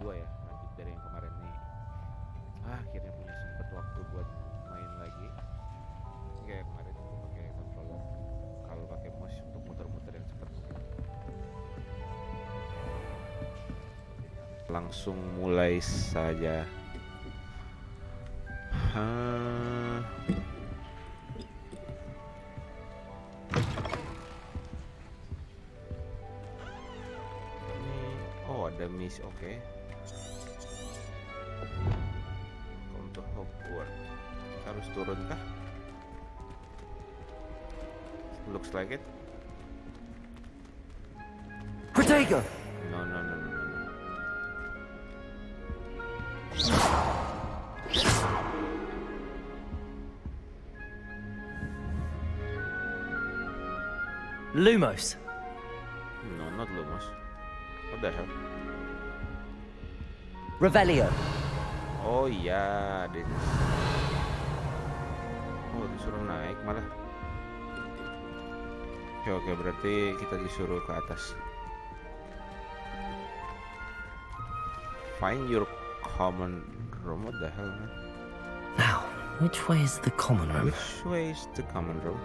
kedua ya, lanjut dari yang kemarin nih. Akhirnya punya sempet waktu buat main lagi. Kayak kemarin itu pakai controller, kalau pakai mouse untuk muter-muter yang cepet mungkin. Langsung mulai saja. Ada miss, oke. Untuk Hogwarts harus turun kah? Looks like it. Protego. No. Lumos. No, not Lumos. What the hell? Revelio. Oh iya, oh disuruh naik malah. Oke, berarti kita disuruh ke atas. Find your common room. What the hell, man? Now, which way is the common room? Which way is the common room?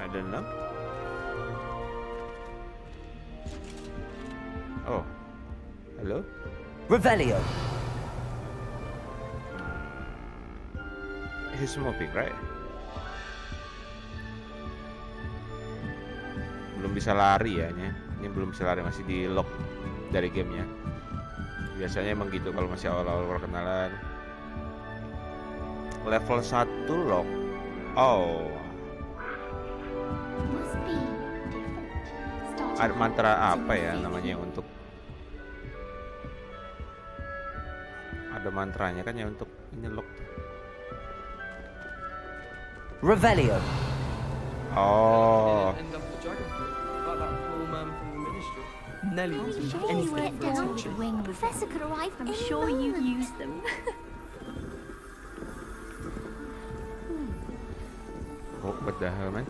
I don't know. Oh, hello? Revelio. He's moving, right? Belum bisa lari ya, ini belum bisa lari, masih di lock dari gamenya. Biasanya emang gitu kalau masih awal-awal perkenalan. Level 1 lock. Oh. Ada mantra apa ya namanya untuk? Ada mantranya kan ya untuk ini lock. Revelio. Oh. Professor could arrive. I'm sure you used them. Oh, what the hell, man?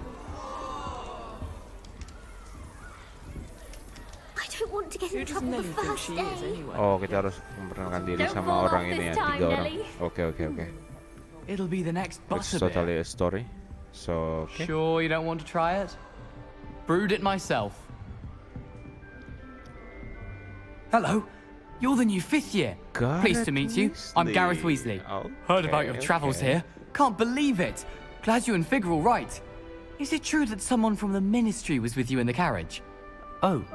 I don't want to get in trouble the first day. Oh, kita harus memperkenalkan diri sama orang ini ya, 3 orang. Oke. It'll be the next It's butterbeer. totally a story. So, okay. Sure you don't want to try it? Brewed it myself. Hello, you're the new 5th year. Pleased to meet you. I'm Gareth Weasley. Heard about your travels here. Can't believe it. Glad you and Fig are all right. Is it true that someone from the Ministry was with you in the carriage? Oh,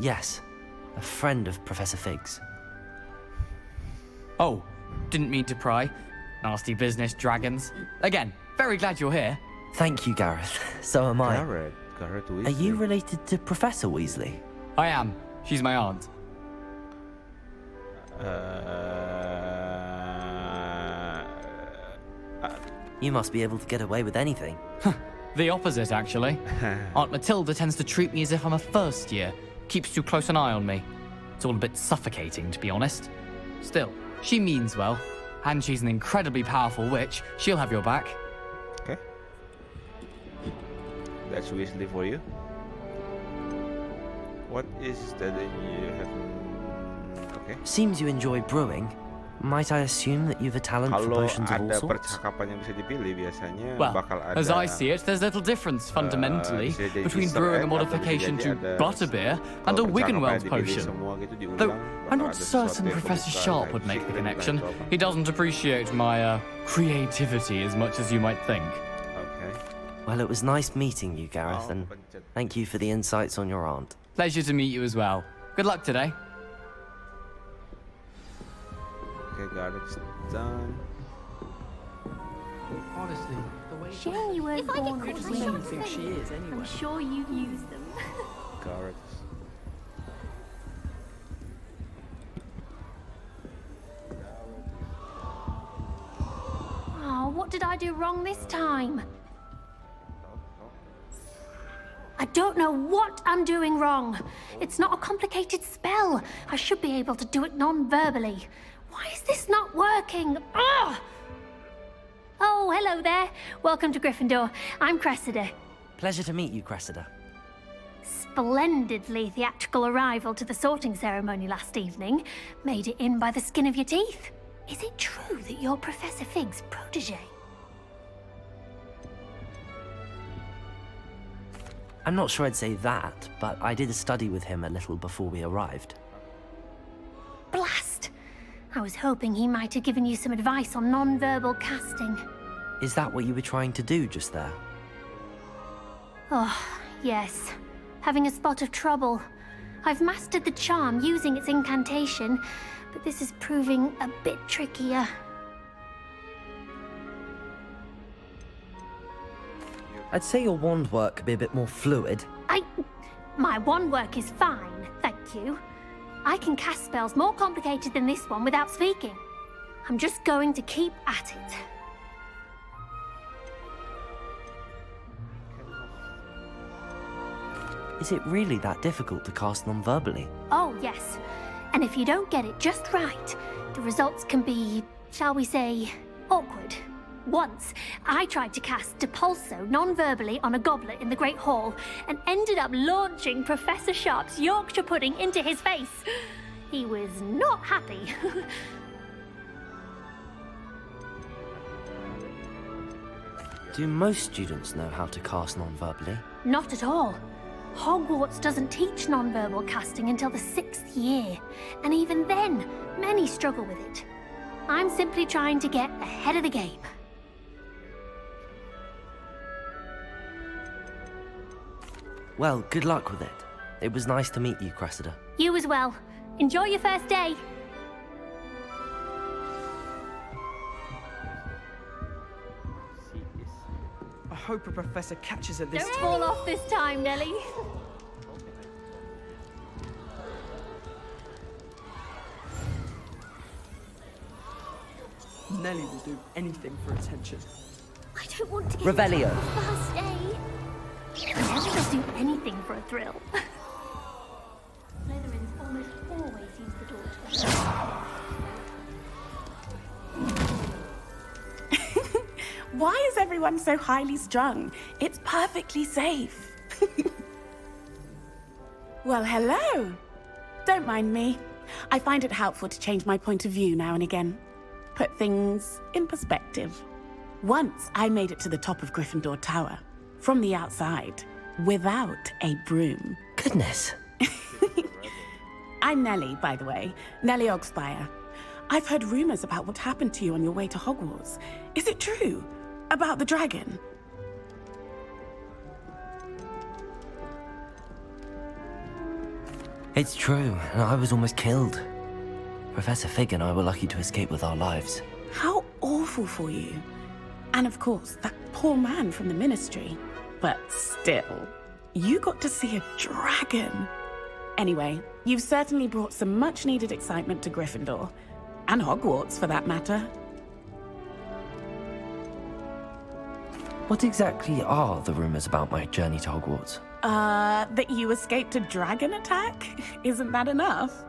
yes. A friend of Professor Fig's. Oh, didn't mean to pry. Nasty business, dragons. Again, very glad you're here. Thank you, Gareth. So am I. Gareth Weasley. Are you related to Professor Weasley? I am. She's my aunt. You must be able to get away with anything. The opposite, actually. Aunt Matilda tends to treat me as if I'm a first year. Keeps too close an eye on me. It's all a bit suffocating, to be honest. Still, she means well. And she's an incredibly powerful witch. She'll have your back. Okay. That's Weasley for you. What is that you have? Okay. Seems you enjoy brewing. Might I assume that you've a talent for Kalau potions of all ada sorts? percakapan yang bisa dipilih, biasanya Well, bakal ada. as I see it, there's little difference fundamentally bisa jadi between Easter brewing a egg, atau modification bisa to jadi ada butterbeer and kalau a Wiggenweld percakapan dipilih potion. semua gitu diulang, Though I'm bakal not ada sesuatu certain yang Professor kebuka, Sharp kayak would make the secret connection. atau apa. He doesn't appreciate my creativity as much as you might think. Okay. Well, it was nice meeting you, Gareth, Oh, and pencet. thank you for the insights on your aunt. Pleasure to meet you as well. Good luck today. Okay, got it done. Honestly, the way Shame you weren't born who with does she wings. think she is anyway? I'm sure you used them. Got it. Oh, what did I do wrong this time? I don't know what I'm doing wrong. It's not a complicated spell. I should be able to do it non-verbally. Why is this not working? Ugh! Oh, hello there. Welcome to Gryffindor. I'm Cressida. Pleasure to meet you, Cressida. splendidly theatrical arrival to the sorting ceremony last evening made it in by the skin of your teeth. Is it true that you're Professor Fig's protege? I'm not sure I'd say that, but I did study with him a little before we arrived. Blast! I was hoping he might have given you some advice on non-verbal casting. Is that what you were trying to do just there? Oh, yes. Having a spot of trouble. I've mastered the charm using its incantation, but this is proving a bit trickier. I'd say your wand work could be a bit more fluid. My wand work is fine, thank you. I can cast spells more complicated than this one without speaking. I'm just going to keep at it. Is it really that difficult to cast non-verbally? Oh, yes. And if you don't get it just right, the results can be, shall we say, awkward. Once, I tried to cast Depulso non-verbally on a goblet in the Great Hall and ended up launching Professor Sharp's Yorkshire pudding into his face. He was not happy. Do most students know how to cast non-verbally? Not at all. Hogwarts doesn't teach non-verbal casting until the 6th year, and even then, many struggle with it. I'm simply trying to get ahead of the game. Well, good luck with it. It was nice to meet you, Cressida. You as well. Enjoy your first day. I hope a professor catches it this Don't time. fall off this time, Nelly. Nelly will do anything for attention. I don't want to get Revelio. into trouble first day. Nelly will do anything for a thrill. Slytherins almost always use the door to Why is everyone so highly strung? It's perfectly safe. Well, hello. Don't mind me. I find it helpful to change my point of view now and again. Put things in perspective. Once I made it to the top of Gryffindor Tower, from the outside, without a broom. Goodness. I'm Nellie, by the way. Nellie Ogspire. I've heard rumors about what happened to you on your way to Hogwarts. Is it true? About the dragon? It's true, and I was almost killed. Professor Fig and I were lucky to escape with our lives. How awful for you. And of course, that poor man from the Ministry. But still, you got to see a dragon. Anyway, you've certainly brought some much-needed excitement to Gryffindor. And Hogwarts, for that matter. What exactly are the rumors about my journey to Hogwarts? That you escaped a dragon attack? Isn't that enough?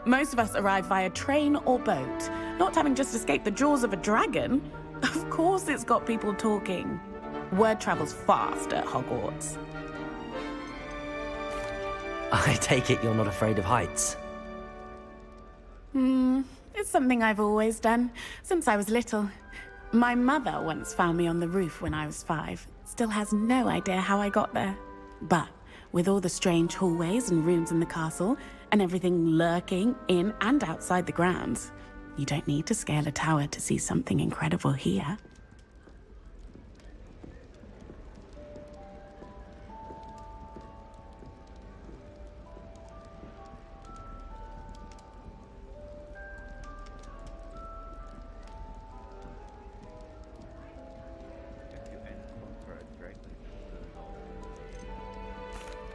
Most of us arrive via train or boat, not having just escaped the jaws of a dragon. Of course it's got people talking. Word travels fast at Hogwarts. I take it you're not afraid of heights. It's something I've always done, since I was little. My mother once found me on the roof when I was 5. Still has no idea how I got there. But with all the strange hallways and rooms in the castle, and everything lurking in and outside the grounds, you don't need to scale a tower to see something incredible here.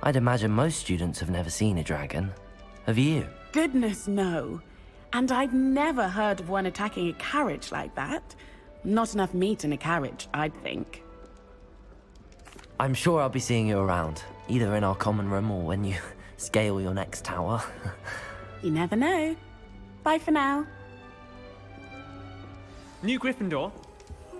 I'd imagine most students have never seen a dragon. Have you? Goodness, no. And I've never heard of one attacking a carriage like that. Not enough meat in a carriage, I'd think. I'm sure I'll be seeing you around, either in our common room or when you scale your next tower. You never know. Bye for now. New Gryffindor.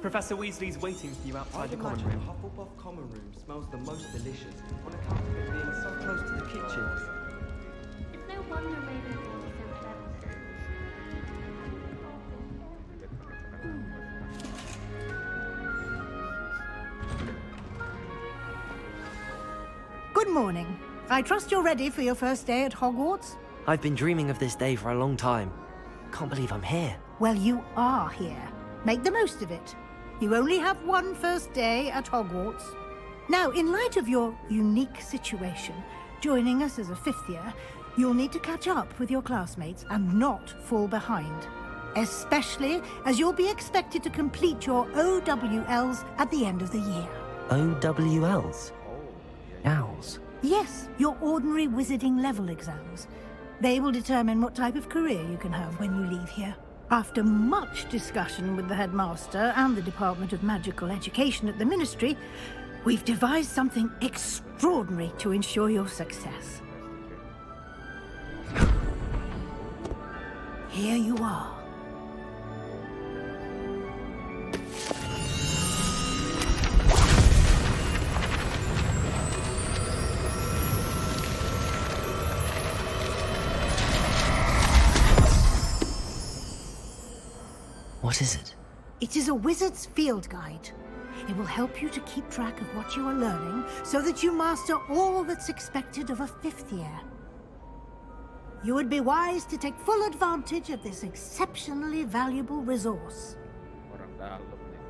Professor Weasley's waiting for you outside the common room. Hufflepuff common room smells the most delicious on account of it being so close to the kitchen. It's no wonder Ravenclaw was so clever. Good morning. I trust you're ready for your first day at Hogwarts? I've been dreaming of this day for a long time. Can't believe I'm here. Well, you are here. Make the most of it. You only have one first day at Hogwarts. Now, in light of your unique situation, joining us as a fifth year, you'll need to catch up with your classmates and not fall behind. Especially as you'll be expected to complete your OWLs at the end of the year. OWLs? Owls? Yes, your ordinary wizarding level exams. They will determine what type of career you can have when you leave here. After much discussion with the headmaster and the Department of Magical Education at the Ministry, we've devised something extraordinary to ensure your success. Here you are. What is it? It is a wizard's field guide. It will help you to keep track of what you are learning so that you master all that's expected of a fifth year. You would be wise to take full advantage of this exceptionally valuable resource. Orang dalam nih.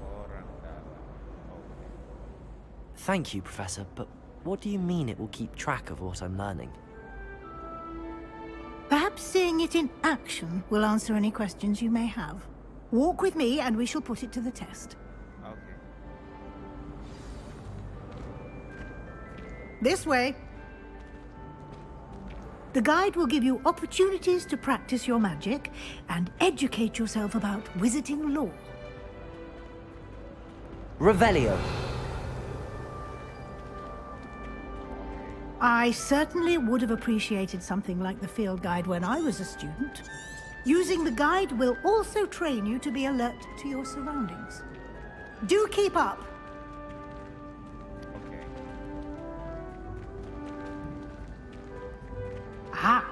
Orang dalam. Okay. Thank you, Professor, but what do you mean it will keep track of what I'm learning? Perhaps seeing it in action will answer any questions you may have. Walk with me and we shall put it to the test. Okay. This way. The guide will give you opportunities to practice your magic and educate yourself about wizarding lore. Revelio. I certainly would have appreciated something like the field guide when I was a student. Using the guide will also train you to be alert to your surroundings. Do keep up. Okay. Ah,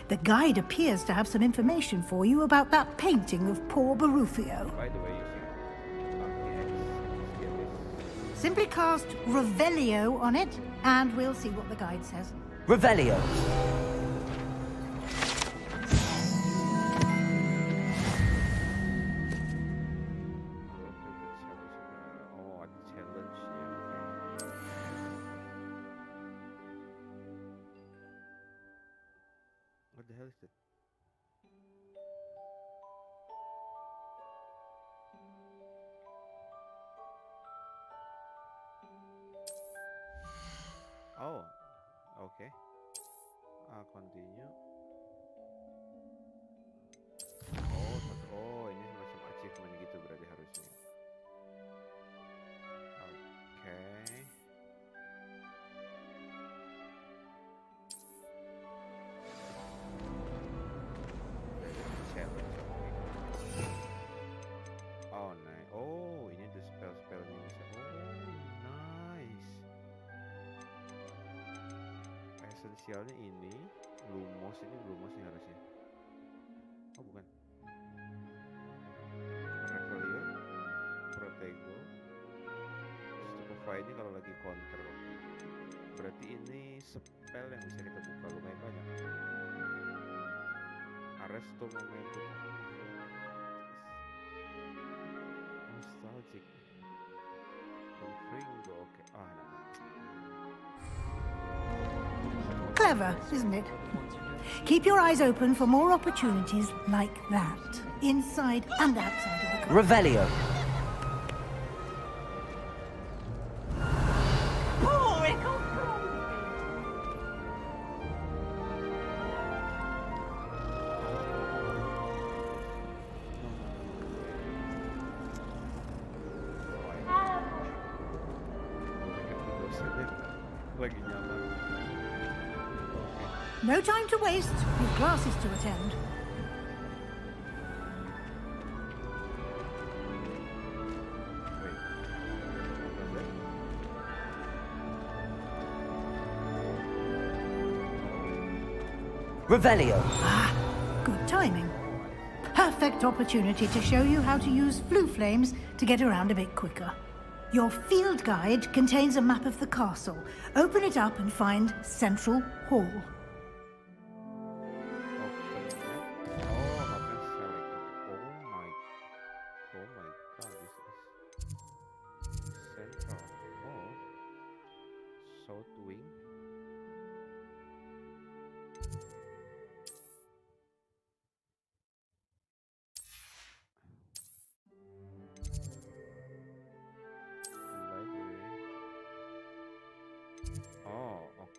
the guide appears to have some information for you about that painting of poor Barufio. By the way, you see. Okay. Get this. Simply cast Revelio on it, and we'll see what the guide says. Revelio. Oh, ada challenge ya. Okay. What the hell is that? Oh, okay. Continue. Oh, ini semacam achievement gitu berarti harusnya. Okay. Challenge. Oh, nice. Oh, ini ada spell-spellnya bisa. Oh, nice. Esensialnya ini Lumos nih harusnya. Oh bukan. Revelio, Protego, Stupefy ini kalau lagi counter. Oke. Berarti ini spell yang bisa kita buka lumayan banyak. Arresto Momentum. Nostalgic. Confringo. Oke. Ah, nah. Clever, isn't it? Keep your eyes open for more opportunities like that, inside and outside of the country. Revelio. Lagi nyaman. No time to waste. You've classes to attend. Wait. What was that? Revelio. Good timing. Perfect opportunity to show you how to use flue flames to get around a bit quicker. Your field guide contains a map of the castle. Open it up and find Central Hall.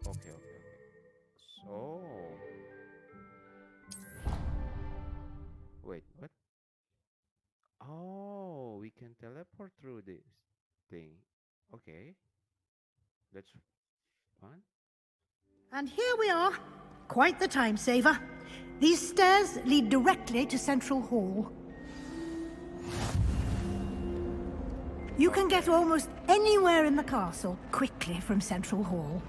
Okay. So, wait, what? Oh, we can teleport through this thing. Okay, that's fun. And here we are. Quite the time saver. These stairs lead directly to Central Hall. You can get almost anywhere in the castle quickly from Central Hall.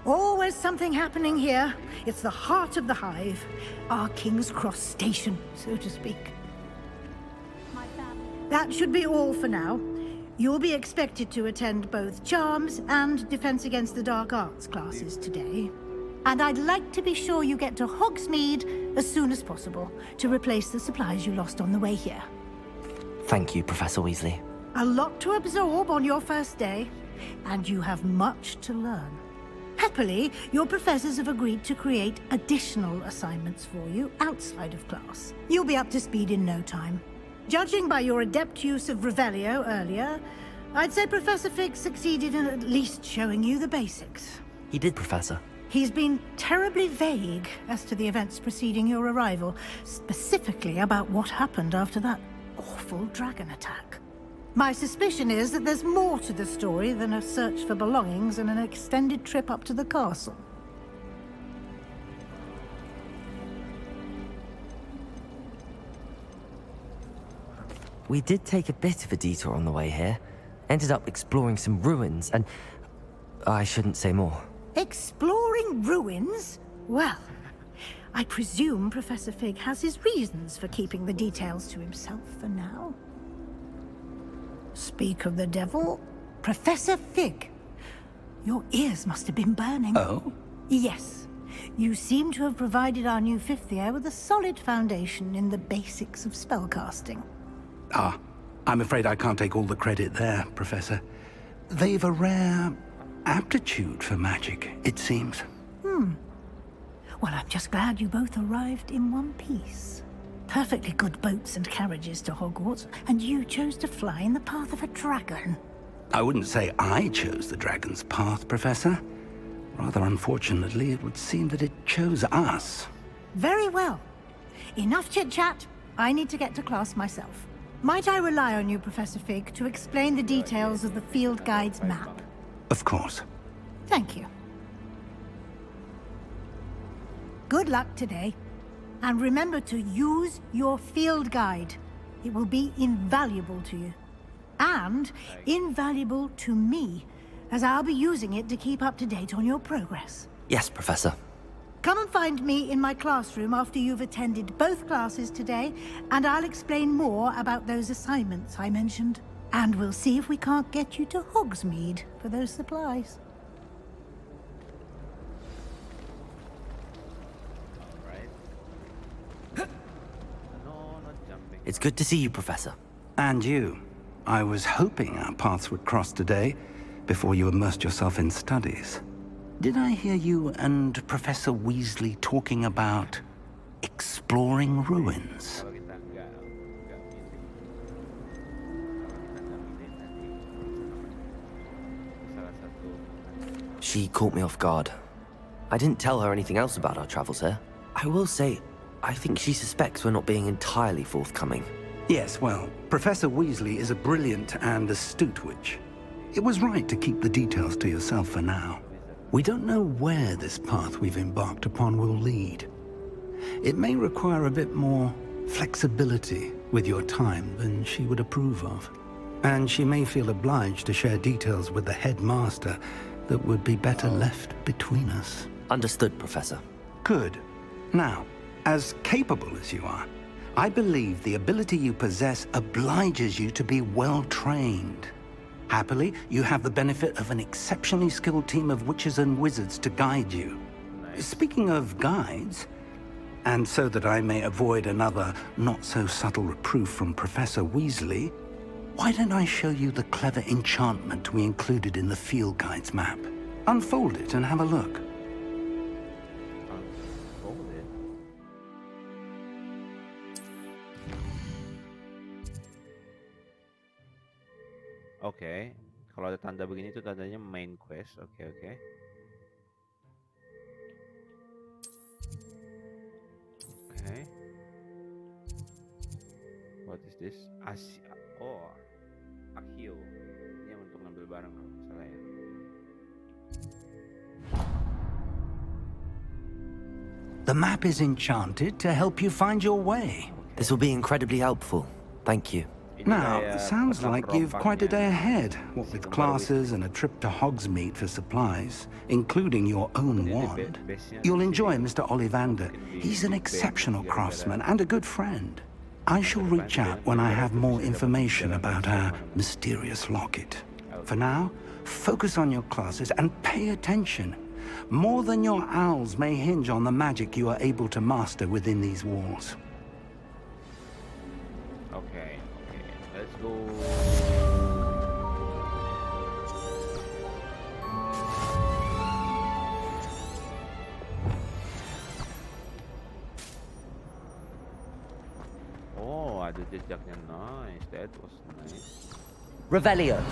Always something happening here. It's the heart of the hive. Our King's Cross station, so to speak. That should be all for now. You'll be expected to attend both Charms and Defense Against the Dark Arts classes today. And I'd like to be sure you get to Hogsmeade as soon as possible to replace the supplies you lost on the way here. Thank you, Professor Weasley. A lot to absorb on your first day, and you have much to learn. Happily, your professors have agreed to create additional assignments for you outside of class. You'll be up to speed in no time. Judging by your adept use of Revelio earlier, I'd say Professor Fig succeeded in at least showing you the basics. He did, Professor. He's been terribly vague as to the events preceding your arrival, specifically about what happened after that awful dragon attack. My suspicion is that there's more to the story than a search for belongings and an extended trip up to the castle. We did take a bit of a detour on the way here. Ended up exploring some ruins, and I shouldn't say more. Exploring ruins? Well, I presume Professor Fig has his reasons for keeping the details to himself for now. Speak of the devil, Professor Fig. Your ears must have been burning. Oh? Yes. You seem to have provided our new fifth year with a solid foundation in the basics of spellcasting. Ah, I'm afraid I can't take all the credit there, Professor. They've a rare aptitude for magic, it seems. Well, I'm just glad you both arrived in one piece. Perfectly good boats and carriages to Hogwarts, and you chose to fly in the path of a dragon. I wouldn't say I chose the dragon's path, Professor. Rather unfortunately, it would seem that it chose us. Very well. Enough chit-chat. I need to get to class myself. Might I rely on you, Professor Fig, to explain the details of the field guide's map? Of course. Thank you. Good luck today. And remember to use your field guide. It will be invaluable to you. And invaluable to me, as I'll be using it to keep up to date on your progress. Yes, Professor. Come and find me in my classroom after you've attended both classes today, and I'll explain more about those assignments I mentioned. And we'll see if we can't get you to Hogsmeade for those supplies. It's good to see you, Professor. And you. I was hoping our paths would cross today, before you immersed yourself in studies. Did I hear you and Professor Weasley talking about exploring ruins? Kalau kita nggak milih, salah satu. She caught me off guard. I didn't tell her anything else about our travels here. I will say, I think she suspects we're not being entirely forthcoming. Yes, well, Professor Weasley is a brilliant and astute witch. It was right to keep the details to yourself for now. We don't know where this path we've embarked upon will lead. It may require a bit more flexibility with your time than she would approve of. And she may feel obliged to share details with the headmaster that would be better left between us. Understood, Professor. Good. Now, as capable as you are, I believe the ability you possess obliges you to be well trained. Happily, you have the benefit of an exceptionally skilled team of witches and wizards to guide you. Speaking of guides, and so that I may avoid another not-so-subtle reproof from Professor Weasley, why don't I show you the clever enchantment we included in the field guide's map? Unfold it and have a look. Oke, kalau ada tanda begini itu tandanya main quest. Oke. What is this? Akio. Ini untuk ngambil barang kalau nggak salah ya. The map is enchanted to help you find your way. This will be incredibly helpful. Thank you. Now, sounds like you've quite a day ahead, what with classes and a trip to Hogsmeade for supplies, including your own wand. You'll enjoy Mr. Ollivander. He's an exceptional craftsman and a good friend. I shall reach out when I have more information about our mysterious locket. For now, focus on your classes and pay attention. More than your owls may hinge on the magic you are able to master within these walls. Okay, let's go. Oh, ada jejaknya. Nice, that was nice. Revelio.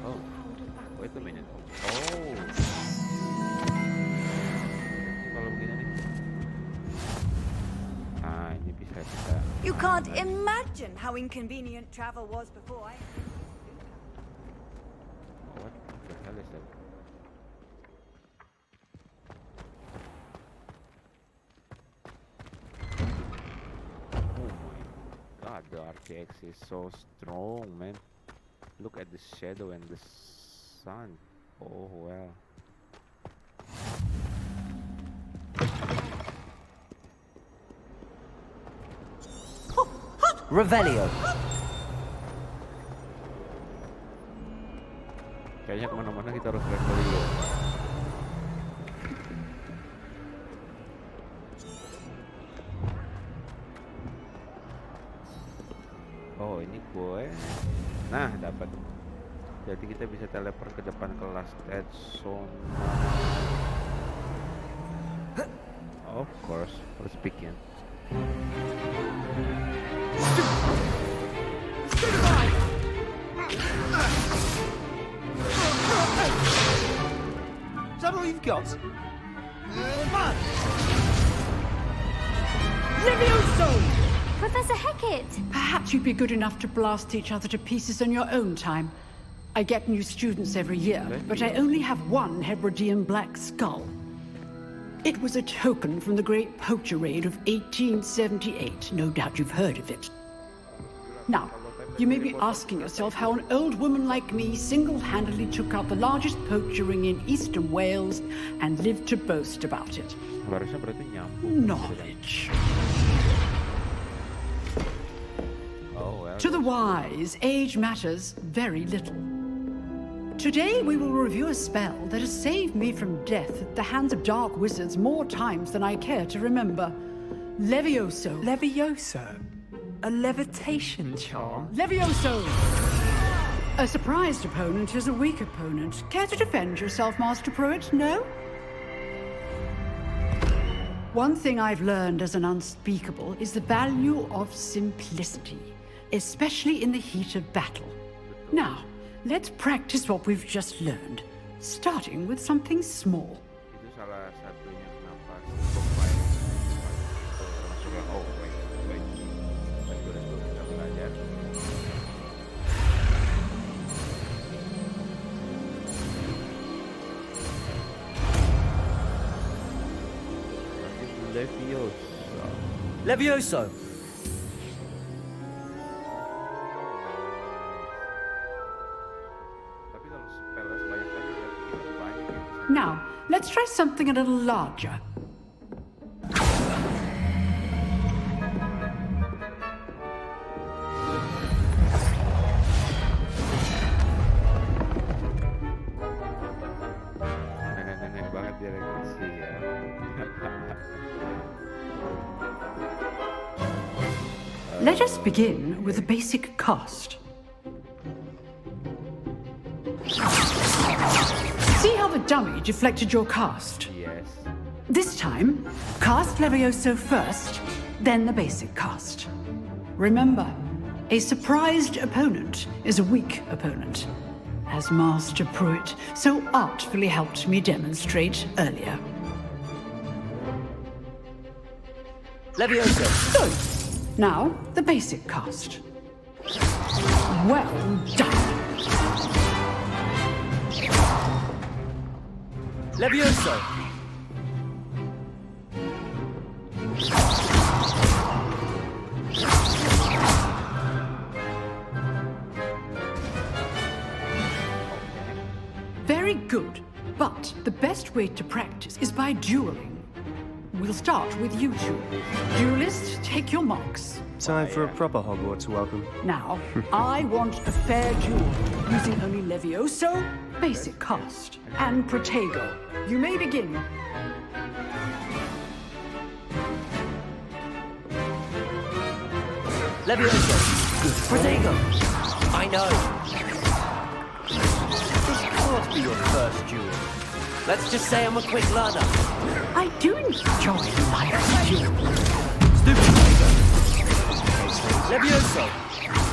Oh, wait a minute. Oh. Kalau begini nih. Ini bisa. You can't imagine how inconvenient travel was before I... Oh, what the hell is that? Oh my god, the RTX is so strong, man. Look at the shadow and the sun. Oh well. Revelio. Kayaknya kemana-mana kita harus Revelio. Oh ini gue. Nah dapat. Jadi kita bisa teleport ke depan kelas. That's so nice. Of course, let's begin. Is that all you've got? Leviosa! Professor Hecat! Perhaps you'd be good enough to blast each other to pieces in your own time. I get new students every year, but I only have one Hebridean black skull. It was a token from the Great Poacher Raid of 1878. No doubt you've heard of it. Now, you may be asking yourself how an old woman like me single-handedly took out the largest poacher ring in eastern Wales and lived to boast about it. Knowledge. To the wise, age matters very little. Today we will review a spell that has saved me from death at the hands of dark wizards more times than I care to remember. Leviosa. Leviosa? A levitation charm? Leviosa! A surprised opponent is a weak opponent. Care to defend yourself, Master Pruitt? No? One thing I've learned as an unspeakable is the value of simplicity, especially in the heat of battle. Now, let's practice what we've just learned, starting with something small. Itu salah satunya kenapa profile termasuk yang wait. Let's go kita belajar. Levioso. Now, let's Let's try something a little larger. Nenek-nenek banget dia lagi ya. Let us begin with the basic cast. See how the dummy deflected your cast? Yes. This time, cast Leviosa first, then the basic cast. Remember, a surprised opponent is a weak opponent, as Master Pruitt so artfully helped me demonstrate earlier. Leviosa! Good. Now, the basic cast. Well done. Leviosa! Very good. But the best way to practice is by dueling. We'll start with you two. Duelists, take your marks. Time for a proper Hogwarts welcome. Now, I want a fair duel, using only Levioso, basic cast, and Protego. You may begin. Leviosa! Protego! I know. This can't be your first duel. Let's just say I'm a quick learner. I do enjoy life's duel. Stupid Protego! Leviosa!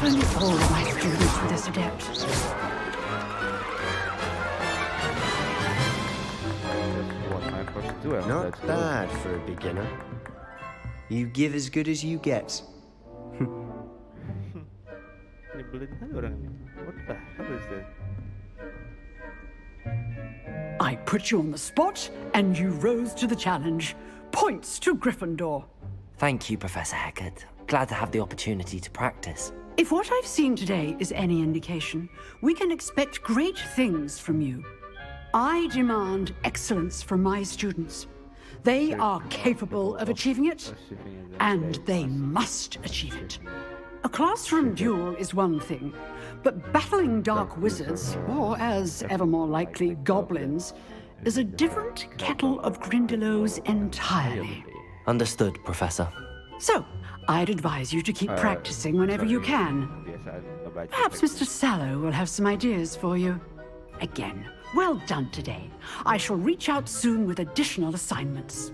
Only all of my students were this adept. What am I supposed to do after Not that? bad for a beginner. You give as good as you get. Nyebelin kali orang ini. What the hell is that? I put you on the spot, and you rose to the challenge. Points to Gryffindor. Thank you, Professor Hecat. Glad to have the opportunity to practice. If what I've seen today is any indication, we can expect great things from you. I demand excellence from my students. They are capable of achieving it, and they must achieve it. A classroom duel is one thing, but battling dark wizards, or as ever more likely, goblins, is a different kettle of Grindylows entirely. Understood, Professor. So, I'd advise you to keep practicing whenever you can. Perhaps Mr. Sallow will have some ideas for you. Again, well done today. I shall reach out soon with additional assignments.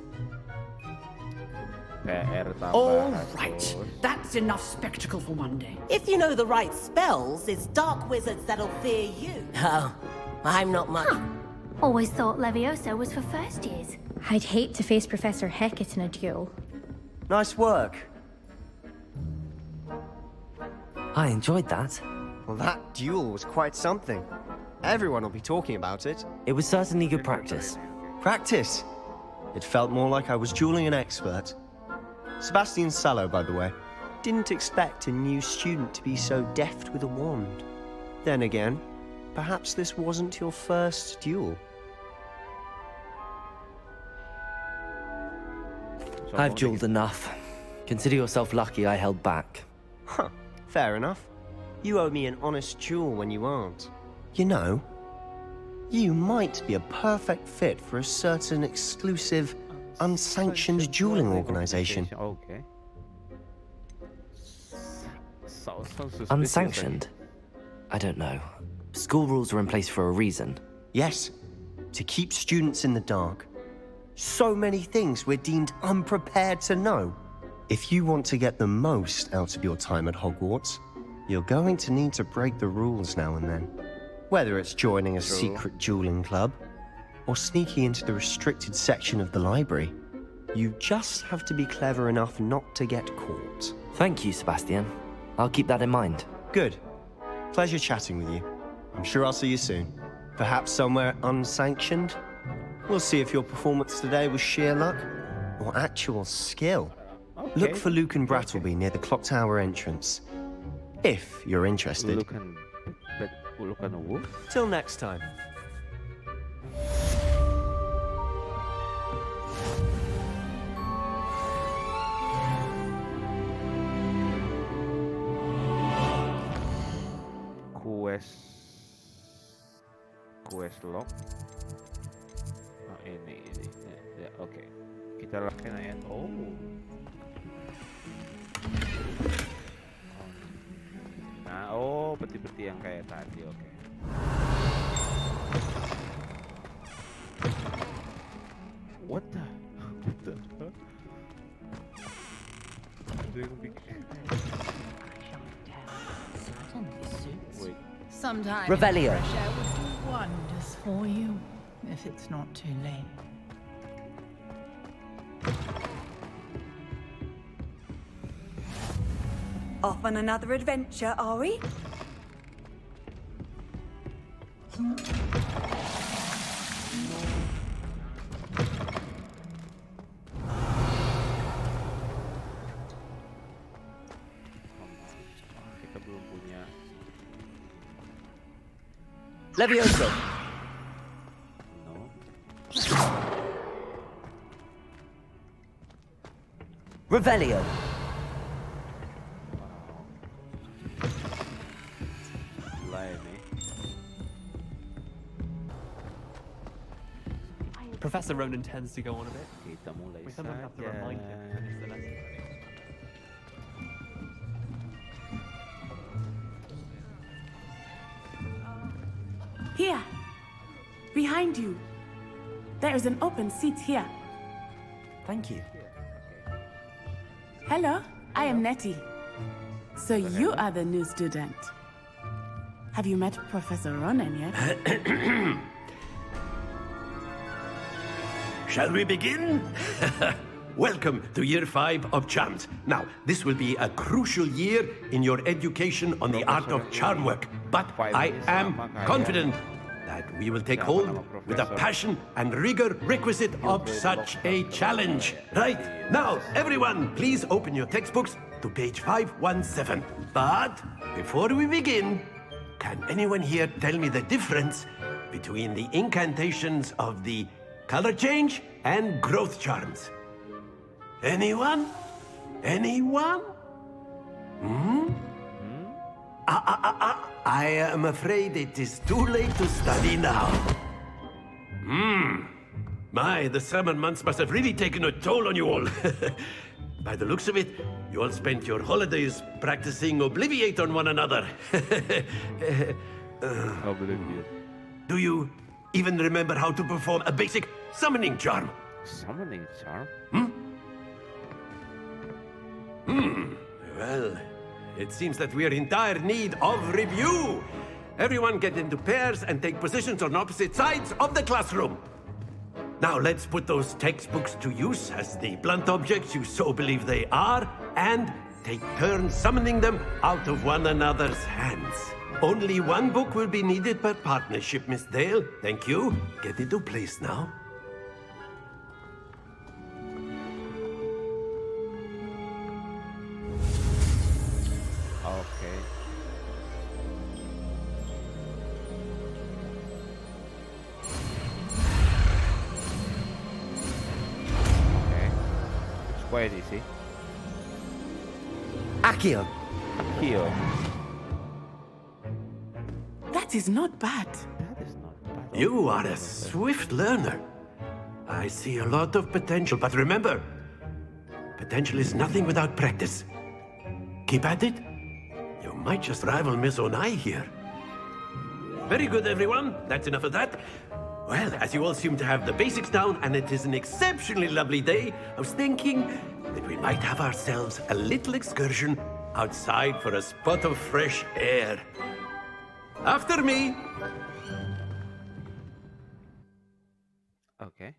All right, that's enough spectacle for one day. If you know the right spells, it's dark wizards that'll fear you. Oh, I'm not much. Always thought Leviosa was for first years. I'd hate to face Professor Hecat in a duel. Nice work. I enjoyed that. Well, that duel was quite something. Everyone will be talking about it. It was certainly good practice. Practice? It felt more like I was dueling an expert. Sebastian Sallow, by the way. Didn't expect a new student to be so deft with a wand. Then again, perhaps this wasn't your first duel. I've dueled enough. Consider yourself lucky I held back. Huh, fair enough. You owe me an honest duel when you aren't. You know, you might be a perfect fit for a certain exclusive, unsanctioned dueling organization. Okay. Unsanctioned? I don't know. School rules are in place for a reason. Yes, to keep students in the dark. So many things we're deemed unprepared to know. If you want to get the most out of your time at Hogwarts, you're going to need to break the rules now and then. Whether it's joining a secret dueling club, or sneaking into the restricted section of the library, you just have to be clever enough not to get caught. Thank you, Sebastian. I'll keep that in mind. Good. Pleasure chatting with you. I'm sure I'll see you soon. Perhaps somewhere unsanctioned? We'll see if your performance today was sheer luck or actual skill. Okay. Look for Luke and Brattleby near the clock tower entrance. If you're interested. Luke and wolf? Till next time. quest log. Oh, ini. Ya, oke. Kita lakukan ayat. Oh. Nah, oh, peti-peti yang kayak tadi, oke. What the? Wait. Sometimes Revelio. fresh air would do wonders for you, if it's not too late. Off on another adventure, are we? Kita belum punya. Leviosa. No. Revelio. Professor Ronan tends to go on a bit. Kita mulai We sometimes have to remind him to finish the lesson. Here. Behind you. There is an open seat here. Thank you. Hello, I am Nettie. So you are the new student. Have you met Professor Ronan yet? Shall we begin? Welcome to year 5 of charms. Now, this will be a crucial year in your education on the art of charm work. But I am confident that we will take hold with the passion and rigor requisite of such a challenge. Right, now, everyone, please open your textbooks to page 517. But before we begin, can anyone here tell me the difference between the incantations of the color change and growth charms? Anyone? Anyone? I am afraid it is too late to study now. My, the summer months must have really taken a toll on you all. By the looks of it, you all spent your holidays practicing Obliviate on one another. Obliviate. Do you even remember how to perform a basic summoning charm? Summoning charm? Well, it seems that we are in dire need of review. Everyone get into pairs and take positions on opposite sides of the classroom. Now let's put those textbooks to use as the blunt objects you so believe they are, and take turns summoning them out of one another's hands. Only one book will be needed per partnership, Miss Dale. Thank you. Get into place now. Okay. Okay. It's quite easy. Accio. Accio. That is not bad. That is not bad. You are a swift learner. I see a lot of potential, but remember, potential is nothing without practice. Keep at it. You might just rival Miss Onai here. Very good, everyone. That's enough of that. Well, as you all seem to have the basics down, and it is an exceptionally lovely day, I was thinking that we might have ourselves a little excursion outside for a spot of fresh air. After me. Okay.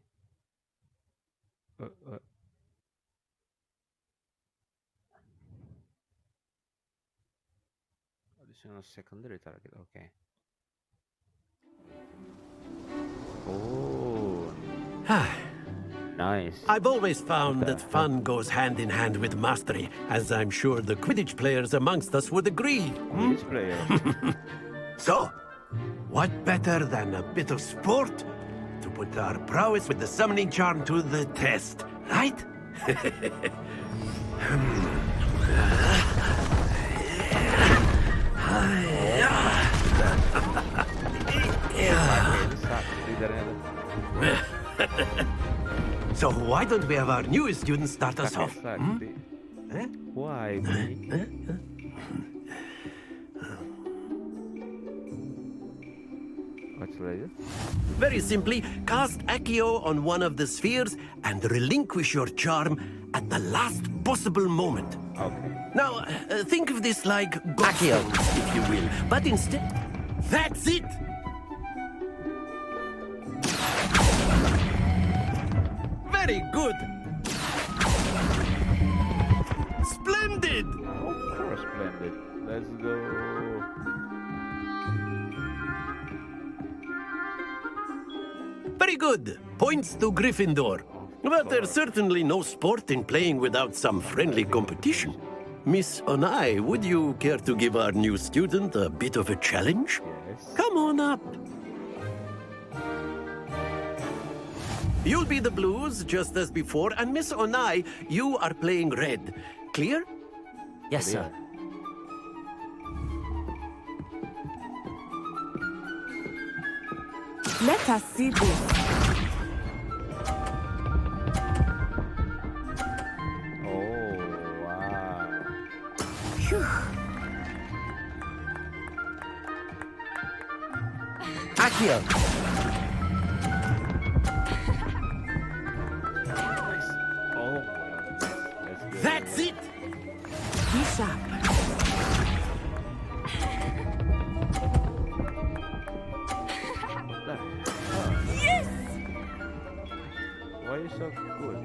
Additional secondary target. Okay. Oh. Nice. I've always found that fun goes hand in hand with mastery, as I'm sure the Quidditch players amongst us would agree. Quidditch players. So, what better than a bit of sport to put our prowess with the summoning charm to the test, right? So why don't we have our newest student start us off? Why? What's later? Very simply, cast Accio on one of the spheres and relinquish your charm at the last possible moment. Okay. Now, think of this like Accio, if you will, but instead, that's it! Very good! Splendid! Of course, splendid. Let's go. Very good. Points to Gryffindor. But there's certainly no sport in playing without some friendly competition. Miss Onai, would you care to give our new student a bit of a challenge? Yes. Come on up. You'll be the blues, just as before, and Miss Onai, you are playing red. Clear? Yes, sir. Let us see this. Oh, wow. Phew. Accio! Oh, well. Let's go. That's it! Be sharp. Yes! Why are you so good?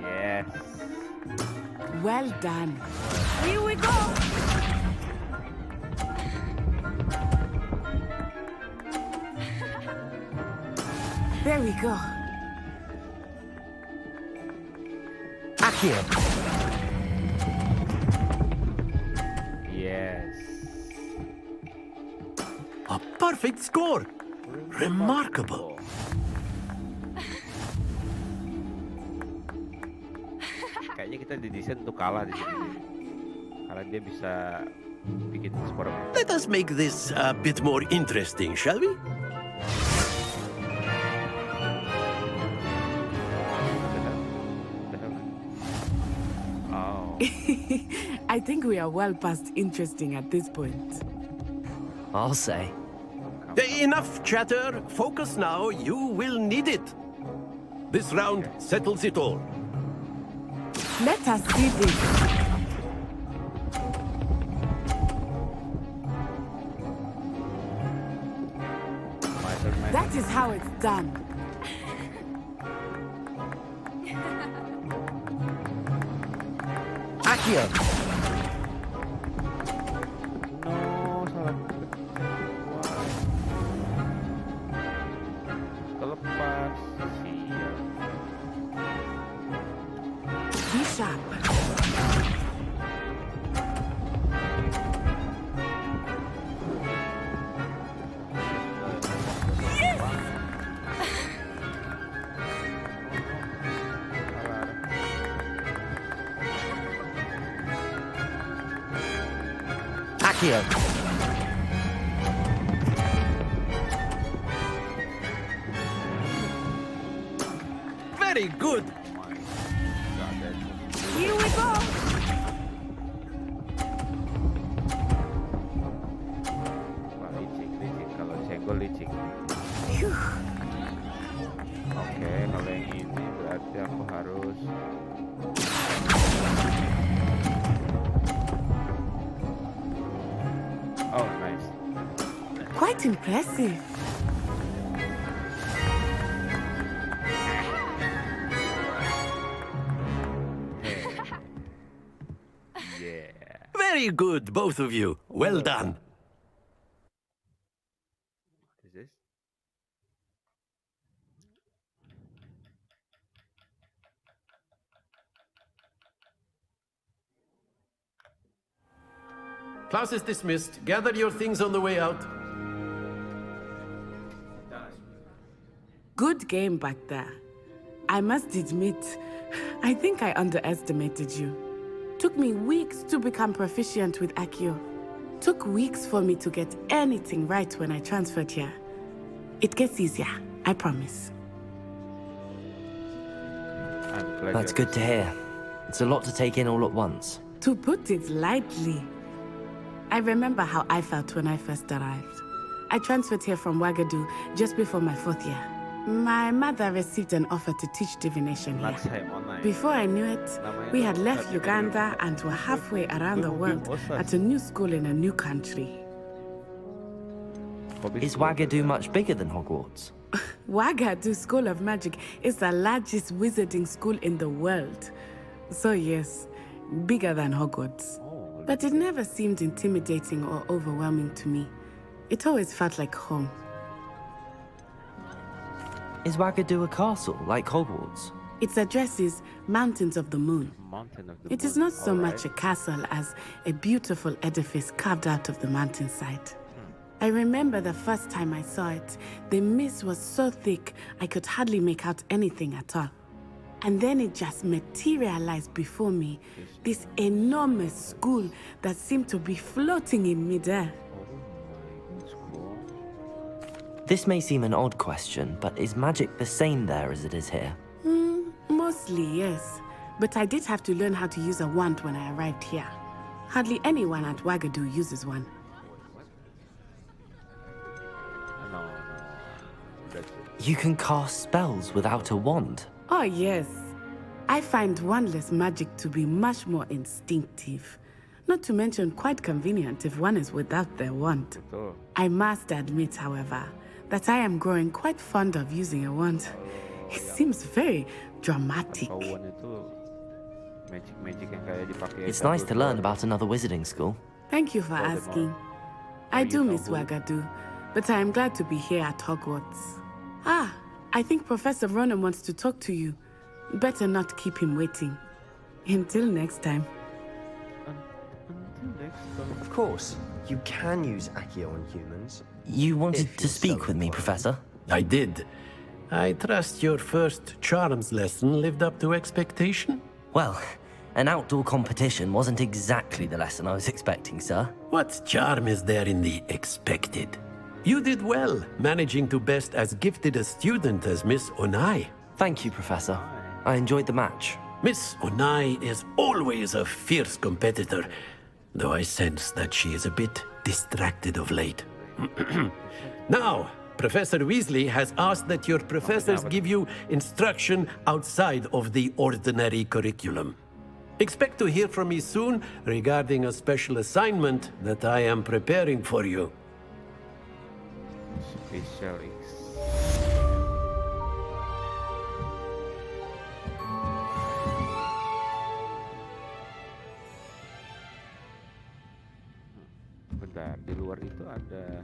Yes. Well done. Here we go! There we go. Accio! Yes. A perfect score! Remarkable. Kayaknya kita didesain untuk kalah di sini. Karena dia bisa bikin skor. Let us make this a bit more interesting, shall we? Oh. I think we are well past interesting at this point. I'll say. Enough chatter. Focus now. You will need it. This round settles it all. Let us see this. That is how it's done. Accio! No, salah. Kelepas. Siap. Be sharp. Accio! Very good. Here we go! Wah, licik. Kalau senggol licik. Oke, kalau yang ini berarti aku harus. Oh, nice. Quite impressive. Yeah. Very good, both of you. Well done. What is this? Class is dismissed. Gather your things on the way out. Good game back there. I must admit, I think I underestimated you. Took me weeks to become proficient with Accio. Took weeks for me to get anything right when I transferred here. It gets easier, I promise. That's good to hear. It's a lot to take in all at once. To put it lightly, I remember how I felt when I first arrived. I transferred here from Ouagadougou just before my 4th year. My mother received an offer to teach divination here. Before I knew it, we had left Uganda and were halfway around the world at a new school in a new country. Is Ouagadougou much bigger than Hogwarts? Ouagadougou School of Magic is the largest wizarding school in the world. So yes, bigger than Hogwarts. But it never seemed intimidating or overwhelming to me. It always felt like home. Is Ouagadougou a castle, like Hogwarts? Its address is Mountains of the Moon. It is not so much a castle as a beautiful edifice carved out of the mountainside. I remember the first time I saw it, the mist was so thick I could hardly make out anything at all. And then it just materialized before me, this enormous school that seemed to be floating in midair. This may seem an odd question, but is magic the same there as it is here? Mostly, yes. But I did have to learn how to use a wand when I arrived here. Hardly anyone at Ouagadougou uses one. You can cast spells without a wand? Oh, yes. I find wandless magic to be much more instinctive. Not to mention quite convenient if one is without their wand. I must admit, however, that I am growing quite fond of using a wand. It seems very dramatic. It's nice to learn about another wizarding school. Thank you for asking. I do miss Ouagadougou, but I am glad to be here at Hogwarts. Ah, I think Professor Ronan wants to talk to you. Better not keep him waiting. Until next time. Of course, you can use Accio on humans. You wanted to speak with me, Professor? I did. I trust your first charms lesson lived up to expectation? Well, an outdoor competition wasn't exactly the lesson I was expecting, sir. What charm is there in the expected? You did well, managing to best as gifted a student as Miss Onai. Thank you, Professor. I enjoyed the match. Miss Onai is always a fierce competitor, though I sense that she is a bit distracted of late. Now, Professor Weasley has asked that your professors give you instruction outside of the ordinary curriculum. Expect to hear from me soon regarding a special assignment that I am preparing for you. Bentar, di luar itu ada.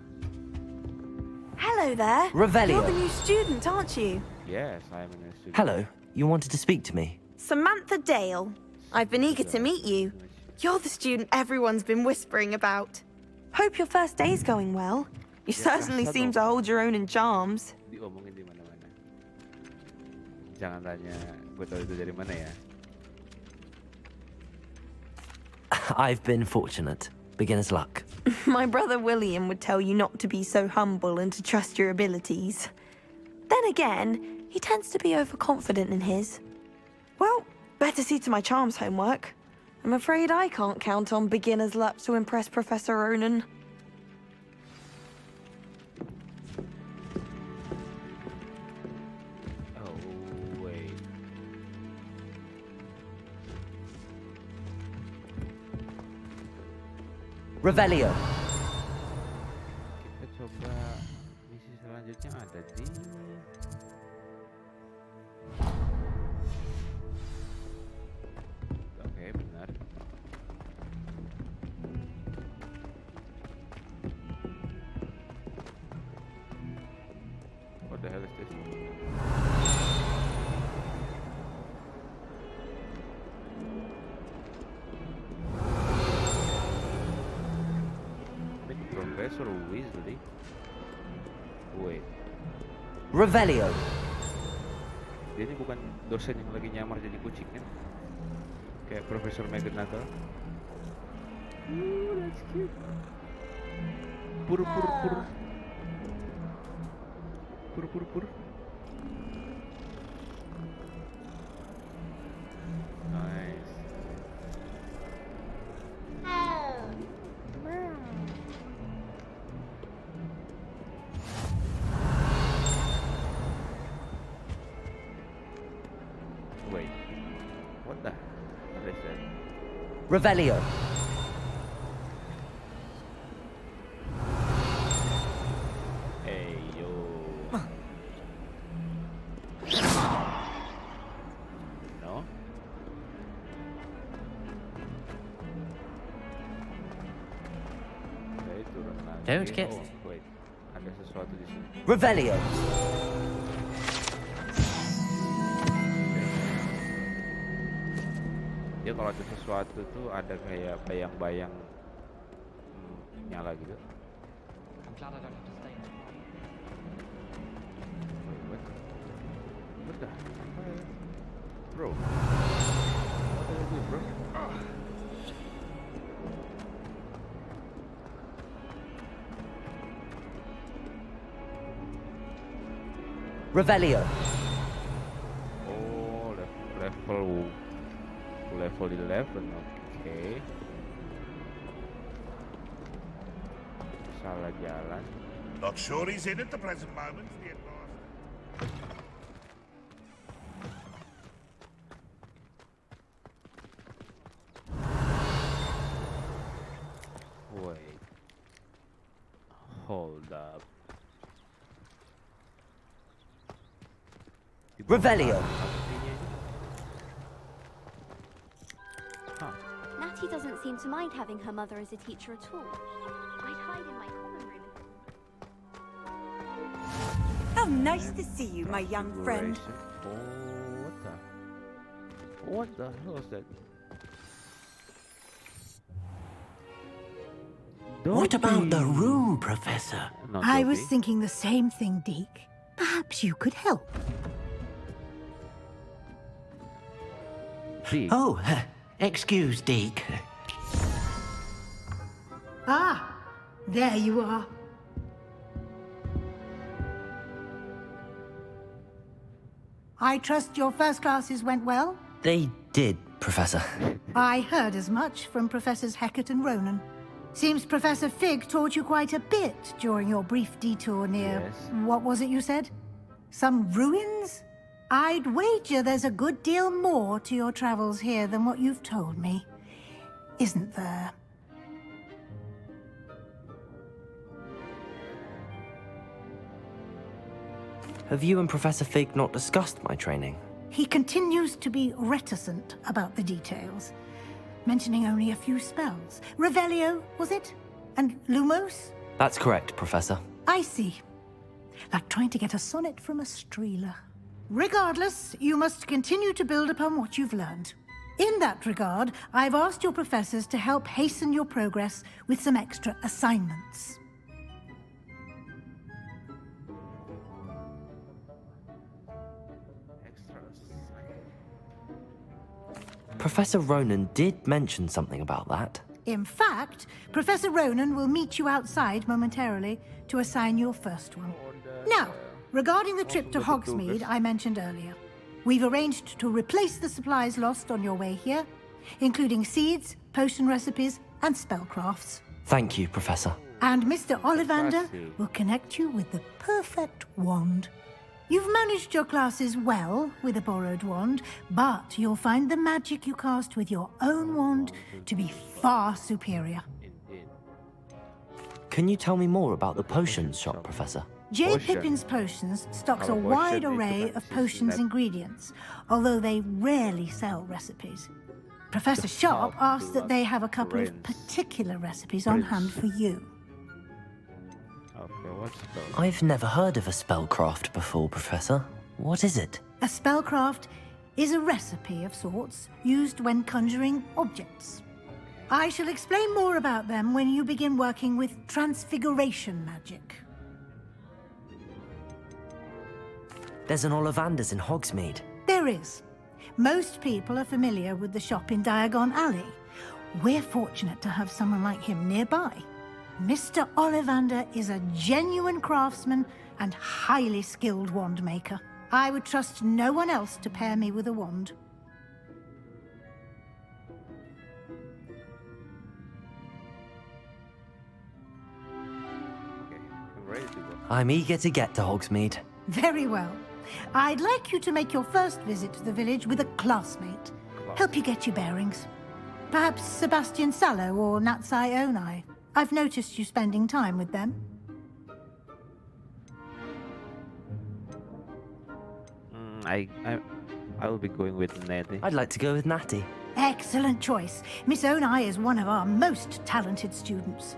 Hello there. Revelio. You're the new student, aren't you? Yes, I'm a new student. Hello, you wanted to speak to me? Samantha Dale. I've been eager to meet you. You're the student everyone's been whispering about. Hope your first day's going well. You certainly seem to hold your own in charms. Diomongin di mana-mana. Jangan tanya gue tahu itu dari mana ya. I've been fortunate. Beginner's luck. My brother William would tell you not to be so humble and to trust your abilities. Then again, he tends to be overconfident in his. Well, better see to my charms homework. I'm afraid I can't count on beginner's luck to impress Professor Ronan. Oh, wait. Revelio. Kita coba misi selanjutnya ada di Oke, benar. What the hell is this? Professor Weasley. Wait. Revelio. Dia ini bukan dosen yang lagi nyamar jadi kucing kan? Kayak Profesor McGonagall. That's cute. Pur. Nice. Wait. What the? What is that? Revelio. Hey yo. No? Okay, turun lagi. Don't get- Oh, wait. Ada sesuatu di sini. Revelio. Dia kalau ada sesuatu tuh ada kayak bayang-bayang nyala gitu. I'm glad I don't have to stay there. Wait, what the? Bro. What the hell, bro? Revelio. Oh, level 11, okay. Salah jalan. Not sure he's in at the present moment, the headmaster. Wait. Hold up. Revelio. Natty doesn't seem to mind having her mother as a teacher at all. I'd hide in my common room. How nice to see you, my young friend. Oh, what the hell is that? What about the room, Professor? I was thinking the same thing, Deke. Perhaps you could help. Oh, excuse, Deke. Ah, there you are. I trust your first classes went well? They did, Professor. I heard as much from Professors Hecat and Ronan. Seems Professor Fig taught you quite a bit during your brief detour near... Yes. What was it you said? Some ruins? I'd wager there's a good deal more to your travels here than what you've told me. Isn't there? Have you and Professor Fig not discussed my training? He continues to be reticent about the details, mentioning only a few spells. Revelio, was it? And Lumos? That's correct, Professor. I see. Like trying to get a sonnet from a streeler. Regardless, you must continue to build upon what you've learned. In that regard, I've asked your professors to help hasten your progress with some extra assignments. Professor Ronan did mention something about that. In fact, Professor Ronan will meet you outside momentarily to assign your first one. Now, regarding the trip to Hogsmeade I mentioned earlier, we've arranged to replace the supplies lost on your way here, including seeds, potion recipes, and spellcrafts. Thank you, Professor. And Mr. Ollivander will connect you with the perfect wand. You've managed your classes well with a borrowed wand, but you'll find the magic you cast with your own wand to be far superior. Can you tell me more about the potions shop, Professor? J. Pippin's Potions stocks a wide array of potions ingredients, although they rarely sell recipes. Professor Sharp asked that they have a couple of particular recipes on hand for you. I've never heard of a spellcraft before, Professor. What is it? A spellcraft is a recipe of sorts used when conjuring objects. I shall explain more about them when you begin working with transfiguration magic. There's an Ollivander's in Hogsmeade. There is. Most people are familiar with the shop in Diagon Alley. We're fortunate to have someone like him nearby. Mr. Ollivander is a genuine craftsman and highly skilled wand maker. I would trust no one else to pair me with a wand. I'm eager to get to Hogsmeade. Very well. I'd like you to make your first visit to the village with a classmate. Help you get your bearings. Perhaps Sebastian Sallow or Natsai Onai. I've noticed you spending time with them. I will be going with Nettie. I'd like to go with Natty. Excellent choice. Miss Onai is one of our most talented students.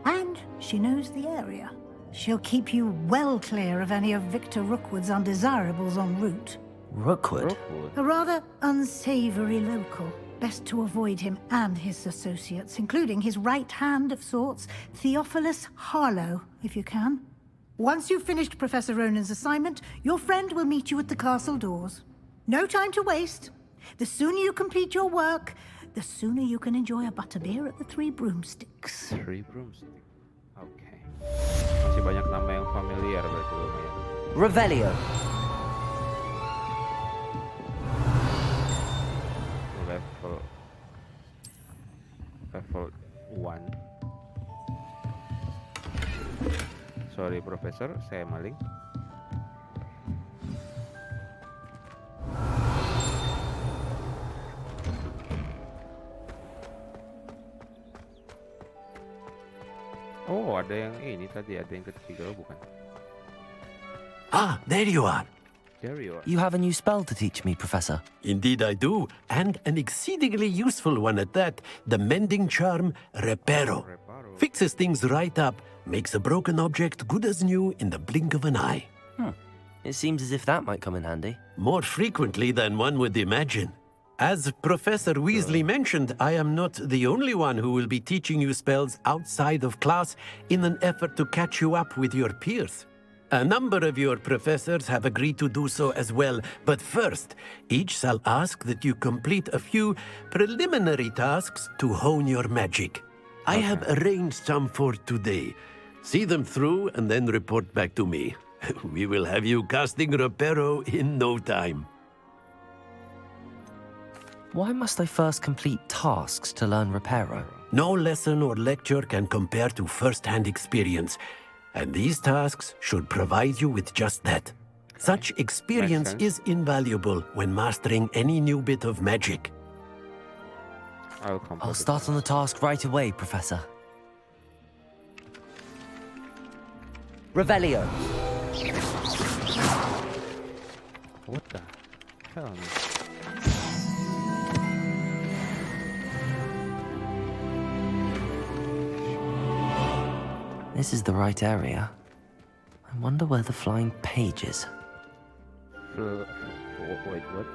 And she knows the area. She'll keep you well clear of any of Victor Rookwood's undesirables en route. Rookwood? A rather unsavory local. Best to avoid him and his associates, including his right hand of sorts, Theophilus Harlow, if you can. Once you've finished Professor Ronan's assignment, your friend will meet you at the castle doors. No time to waste. The sooner you complete your work, the sooner you can enjoy a butterbeer at the Three Broomsticks. Three Broomsticks. Okay. Masih banyak nama yang familiar berarti lumayan. Revelio. Level 1. Sorry, Profesor, saya maling. Oh, ada yang ini tadi, ada yang ketiga, bukan? Ah, there you are. There you are. You have a new spell to teach me, Professor. Indeed I do, and an exceedingly useful one at that. The mending charm, Reparo. Fixes things right up, makes a broken object good as new in the blink of an eye. It seems as if that might come in handy. More frequently than one would imagine. As Professor Weasley mentioned, I am not the only one who will be teaching you spells outside of class in an effort to catch you up with your peers. A number of your professors have agreed to do so as well, but first, each shall ask that you complete a few preliminary tasks to hone your magic. I have arranged some for today. See them through and then report back to me. We will have you casting Reparo in no time. Why must I first complete tasks to learn Reparo? No lesson or lecture can compare to first-hand experience. And these tasks should provide you with just that. Such experience is invaluable when mastering any new bit of magic. I'll start on the task right away, Professor. Revelio. What the hell? This is the right area. I wonder where the flying page is. Wait, what?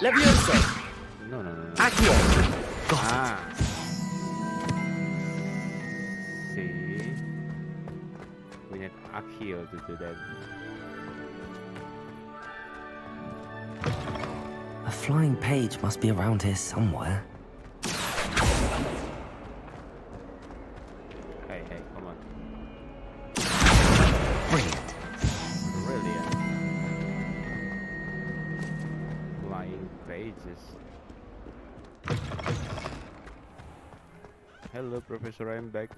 Leviosa! No. Accio! Ah. See? We need Accio to do that. A flying page must be around here somewhere. Hey, come on. Brilliant. Brilliant. Flying pages. Hello, Professor, I'm back.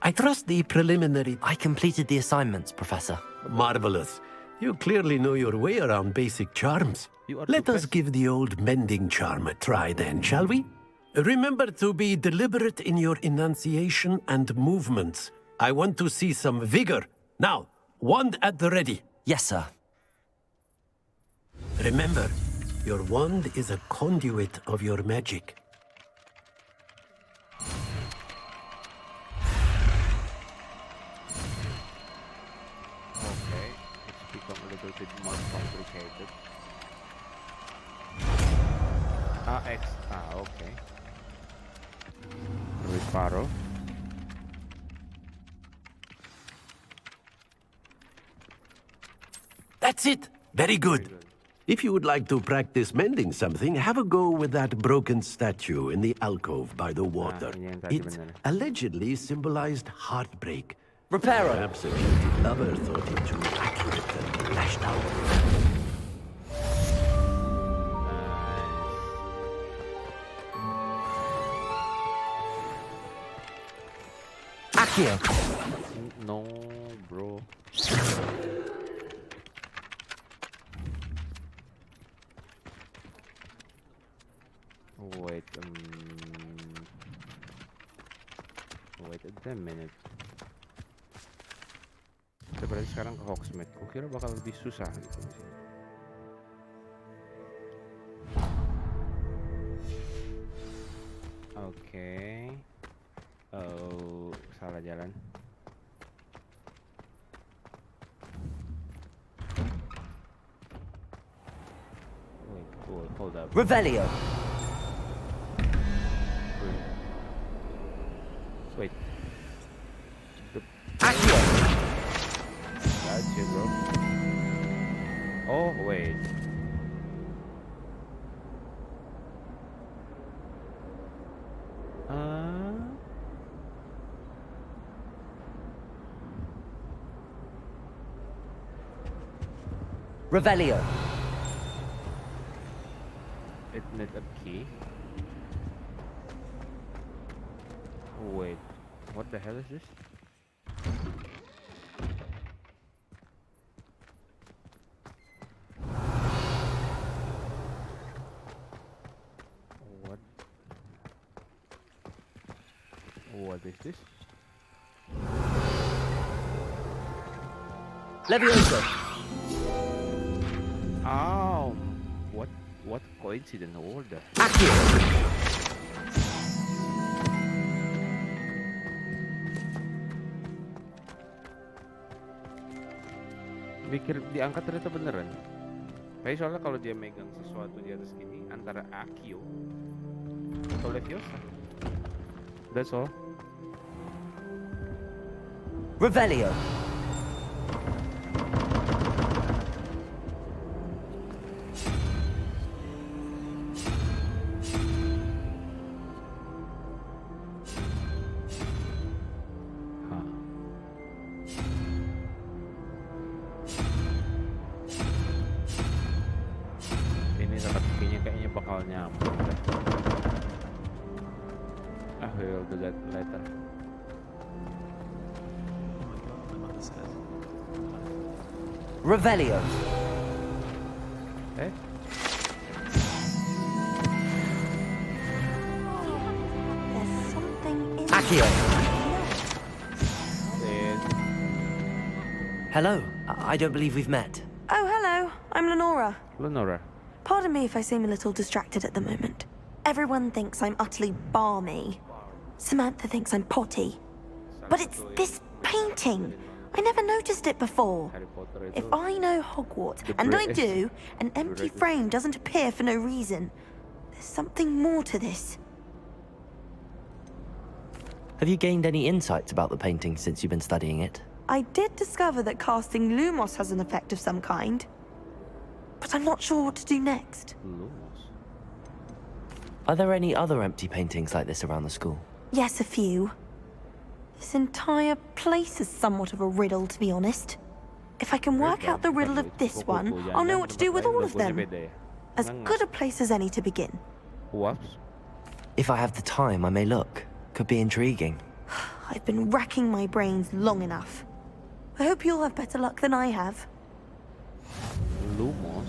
I trust the preliminary... I completed the assignments, Professor. Marvelous. You clearly know your way around basic charms. Let us give the old mending charm a try then, shall we? Remember to be deliberate in your enunciation and movements. I want to see some vigor. Now, wand at the ready. Yes, sir. Remember, your wand is a conduit of your magic. Okay, it's become a little bit more complicated. Okay. Reparo. That's it! Very good. If you would like to practice mending something, have a go with that broken statue in the alcove by the water. It allegedly symbolized heartbreak. Reparo. Perhaps a guilty lover thought it too accurate and lashed out. Accio. No, bro. Wait a minute. Kita berarti sekarang ke Hogsmeade. Kukira bakal lebih susah gitu di sini. Oke. Oh, salah jalan. Wait, hold up. Revelio. Wait. Accio. Gotcha, bro. Oh, wait. Revelio. It need a key. Wait, what the hell is this? What is this? Leviosa. Oh, what coincidence order? Accio. Pikir diangkat ternyata beneran. Tapi soalnya kalau dia megang sesuatu di atas gini antara Accio atau Leviosa. That's all. Revelio. Ini teka-tekinya kayaknya bakal nyambung deh. We'll do that later. Revelio. Eh? There's something in Accio. Hello. I don't believe we've met. Oh, hello. I'm Lenora. Lenora. Pardon me if I seem a little distracted at the moment. Everyone thinks I'm utterly balmy. Samantha thinks I'm potty. But it's this painting. I never noticed it before. If I know Hogwarts, and I do, an empty frame doesn't appear for no reason. There's something more to this. Have you gained any insights about the painting since you've been studying it? I did discover that casting Lumos has an effect of some kind. But I'm not sure what to do next. Are there any other empty paintings like this around the school? Yes, a few. This entire place is somewhat of a riddle, to be honest. If I can work out the riddle of this one, I'll know what to do with all of them. As good a place as any to begin. If I have the time, I may look. Could be intriguing. I've been racking my brains long enough. I hope you'll have better luck than I have. Lumos?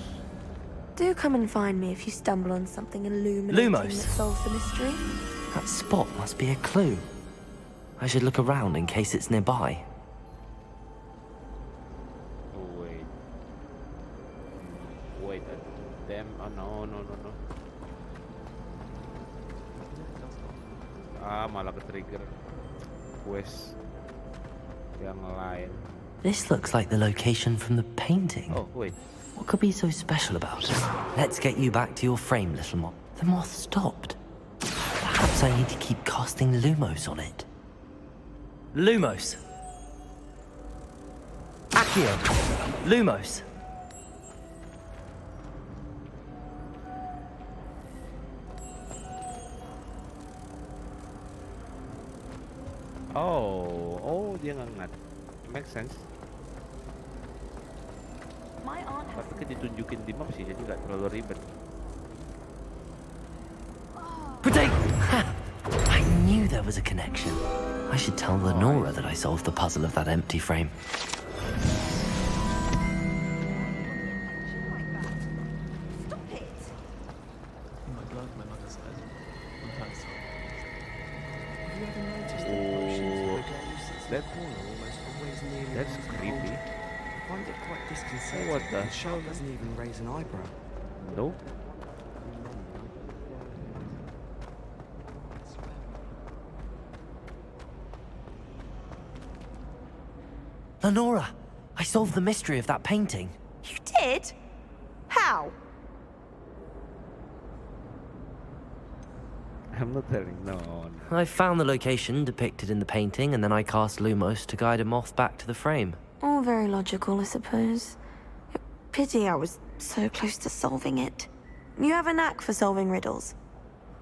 Do come and find me if you stumble on something illuminating Lumos. that solves the mystery. That spot must be a clue. I should look around in case it's nearby. Oh, wait. Damn. Oh, no. Malah ke-trigger quest yang lain. This looks like the location from the painting. Oh, wait. What could be so special about it? Let's get you back to your frame, little moth. The moth stopped. Perhaps I need to keep casting Lumos on it. Lumos. Accio. Lumos. Oh, dia ngangat. Make sense. My aunt has Tapi kan ditunjukin di map sih, jadi nggak terlalu ribet. Potato! I knew there was a connection. I should tell Lenora that I solved the puzzle of that empty frame. That's creepy. I find it quite disconcerting. What the Charles doesn't even raise an eyebrow. No. Lenora, I solved the mystery of that painting. You did? How? I'm not telling no one. I found the location depicted in the painting, and then I cast Lumos to guide a moth back to the frame. All very logical, I suppose. Pity I was so close to solving it. You have a knack for solving riddles.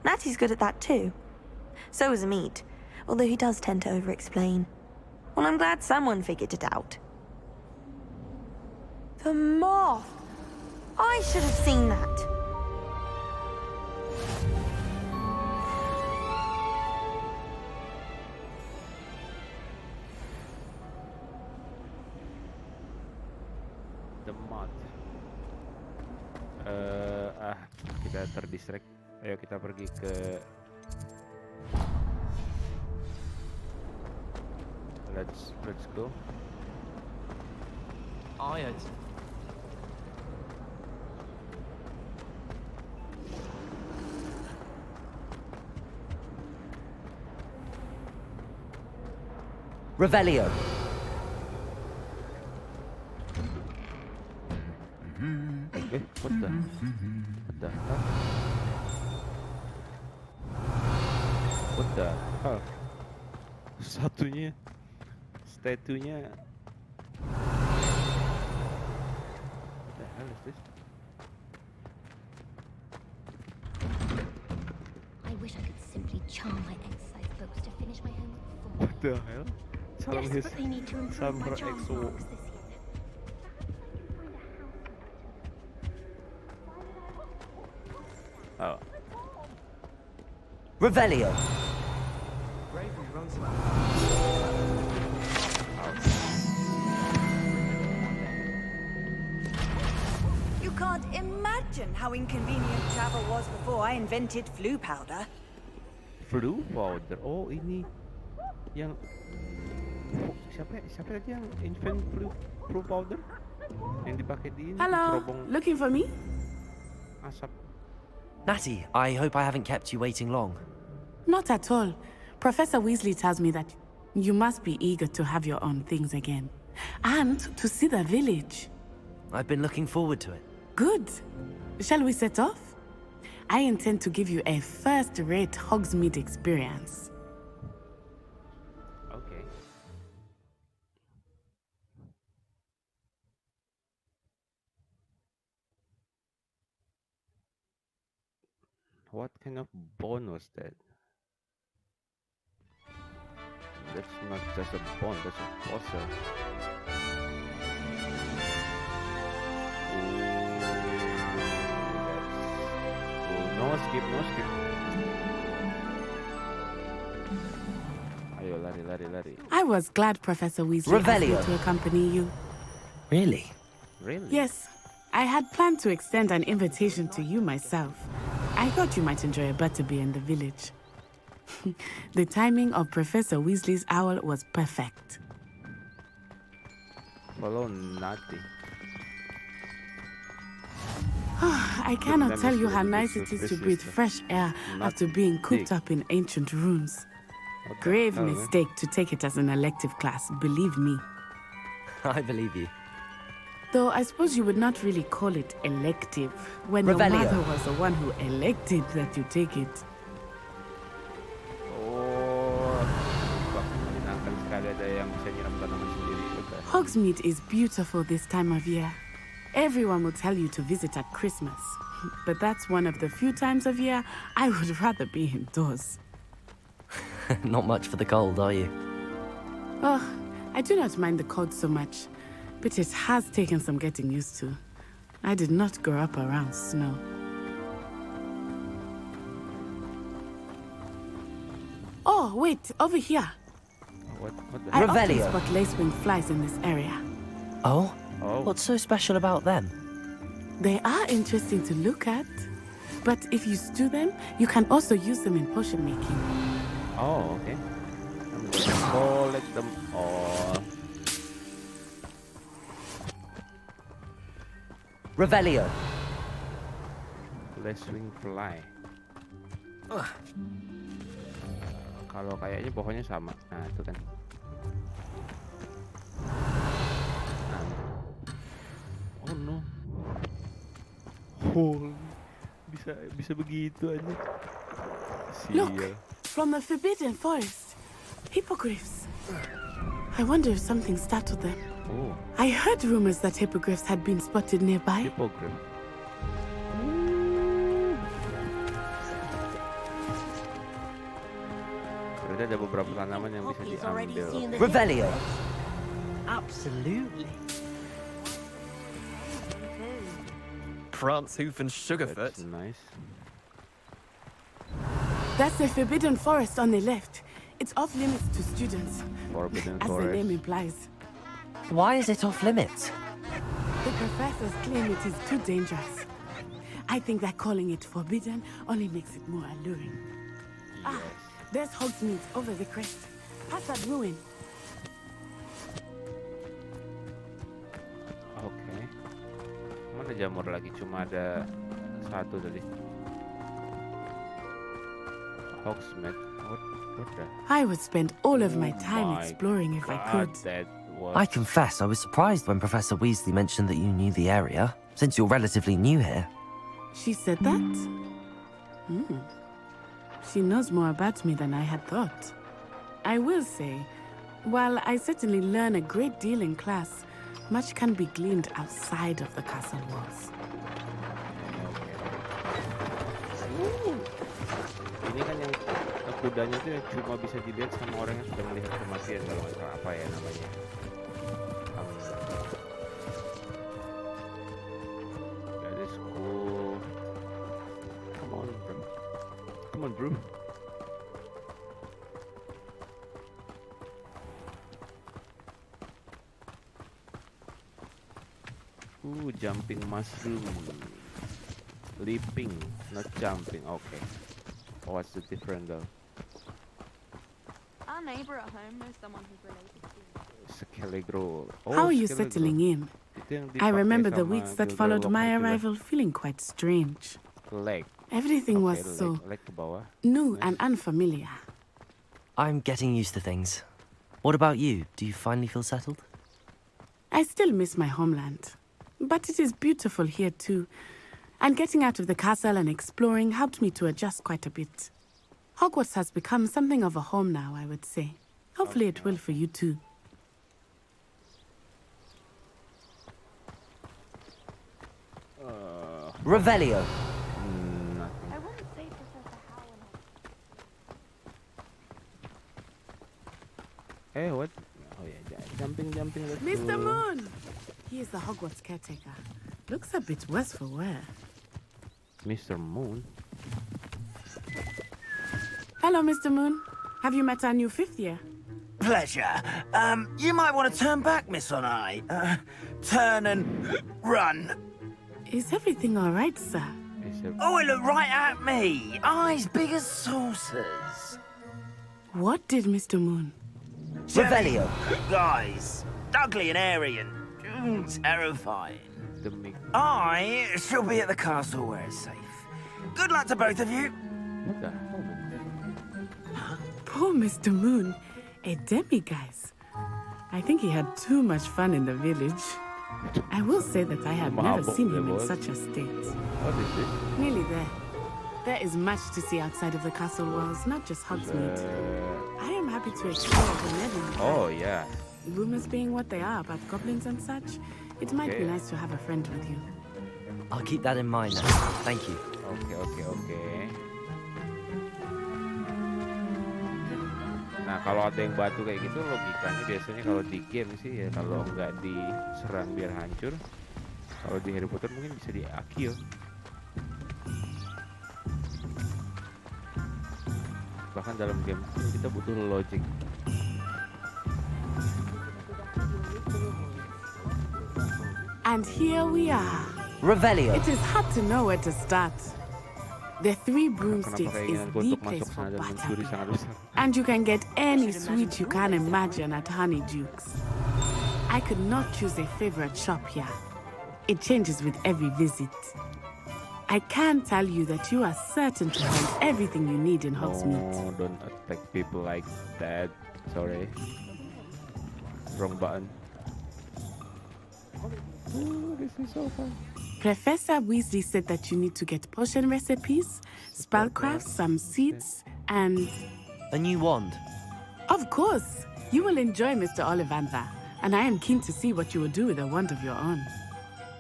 Natty's good at that too. So is Amit, although he does tend to over-explain. Well, I'm glad someone figured it out. The moth! I should have seen that. The mod. Kita terdistract. Ayo kita pergi ke Let's go. Oh yeah. Revelio. What the hell? What the hell? Satunya, statunya. What the hell is this? I wish I could simply charm my exercise books to finish my homework before. What the hell? Desperately need to improve my charm EXO. marks this year. Oh. Revelio. Bravery runs You can't imagine how inconvenient travel was before I invented flu powder. Flu powder. Oh, ini yang siapa lagi yang invent flu powder yang dipakai di ini Hello, cerobong looking for me? asap. Natty, I hope I haven't kept you waiting long. Not at all. Professor Weasley tells me that you must be eager to have your own things again. And to see the village. I've been looking forward to it. Good. Shall we set off? I intend to give you a first-rate Hogsmeade experience. Okay. What kind of bone was that? That's not just a bone, that's a fossil. No skip. Ayo, lari. I was glad Professor Weasley asked me to accompany you. Really? Really? Yes. I had planned to extend an invitation to you myself. I thought you might enjoy a butterbeer in the village. The timing of Professor Weasley's owl was perfect. Follow Natty. I cannot tell you how nice it is to breathe fresh air after being cooped up in ancient rooms. Grave mistake to take it as an elective class, believe me. I believe you. Though I suppose you would not really call it elective when your Revelio. mother was the one who elected that you take it. Hogsmeade is beautiful this time of year. Everyone will tell you to visit at Christmas. But that's one of the few times of year I would rather be indoors. Not much for the cold, are you? Oh, I do not mind the cold so much, but it has taken some getting used to. I did not grow up around snow. Oh, wait, over here. What the I often Revelio. spot lacewing flies in this area. Oh? What's so special about them? They are interesting to look at, but if you stew them, you can also use them in potion making. Oh, okay. I'm gonna collect them all. Revelio. Lacewing fly. Kalau kayaknya pokoknya sama. Nah, itu kan. Oh no. Oh, bisa begitu aja. Look, from the forbidden forest. Hippogriffs. I wonder if something startled them. Oh. I heard rumors that hippogriffs had been spotted nearby. Hippogriff. Berarti ada beberapa tanaman yang bisa diambil. Revelio. Absolutely. Prancehoof and Sugarfoot. That's nice. That's the forbidden forest on the left. It's off limits to students. Forbidden as forest. the name implies. Why is it off limits? The professors claim it is too dangerous. I think that calling it forbidden only makes it more alluring. Ah, there's Hogsmeade over the crest. Past that ruin. Oke. Mana jamur lagi? Cuma ada satu tadi. Hogsmeade. What the? I would spend all of my time my exploring if I God, could. that was... I confess I was surprised when Professor Weasley mentioned that you knew the area, since you're relatively new here. She said that? She knows more about me than I had thought. I will say, while I certainly learn a great deal in class, much can be gleaned outside of the castle walls. Ini kan yang kudanya tuh yang cuma bisa dilihat sama orang yang sudah melihat kematian, kalau nggak salah apa ya namanya. That is cool. Come on, bro. Come on, bro. Jumping mushroom. Leaping, not jumping. Okay. What's the difference though? Our neighbor at home knows someone who's related to Skelegro. How are you settling in? I remember the weeks that followed my arrival feeling quite strange. Leg. Everything was so leg ke bawah. new and unfamiliar. I'm getting used to things. What about you? Do you finally feel settled? I still miss my homeland, but it is beautiful here too. And getting out of the castle and exploring helped me to adjust quite a bit. Hogwarts has become something of a home now, I would say. Hopefully it will for you too. Revelio. I wouldn't say Professor Howard. Hey, what? Oh yeah, jumping. Let's Mr. go. Moon! He is the Hogwarts caretaker. Looks a bit worse for wear. Mr. Moon? Hello, Mr. Moon. Have you met our new fifth year? Pleasure. You might want to turn back, Miss Onai. Turn and run. Is everything all right, sir? Oh, it looked right at me. Eyes big as saucers. What did Mr. Moon? Revelio. Guys, ugly and airy and terrifying. I shall be at the castle where it's safe. Good luck to both of you. What the hell, man? Poor Mr. Moon. A demiguise. I think he had too much fun in the village. I will say that I have never seen him in such a state. What is this? Nearly there. There is much to see outside of the castle walls, not just Hogsmeade. I am happy to explore the Netherlands. Oh, yeah. Rumors being what they are about goblins and such, it might be nice to have a friend with you. I'll keep that in mind now. Thank you. Okay. Nah, Nah kalau ada yang batu kayak gitu logikanya biasanya kalau di game sih ya kalau nggak diserang biar hancur, kalau di Harry Potter mungkin bisa di Akio. Bahkan dalam game kita butuh logic. And here we are. Revelio. It is hard to know where to start. The Three Broomsticks is the place for butterbeer. And you can get any sweet you can imagine at Honeydukes. I could not choose a favorite shop here. It changes with every visit. I can tell you that you are certain to find everything you need in Hogsmeade. No, don't attack people like that. Sorry. Wrong button. Ooh, this is so fun. Professor Weasley said that you need to get potion recipes, spellcrafts, some seeds, and... A new wand. Of course! You will enjoy Mr. Ollivander, and I am keen to see what you will do with a wand of your own.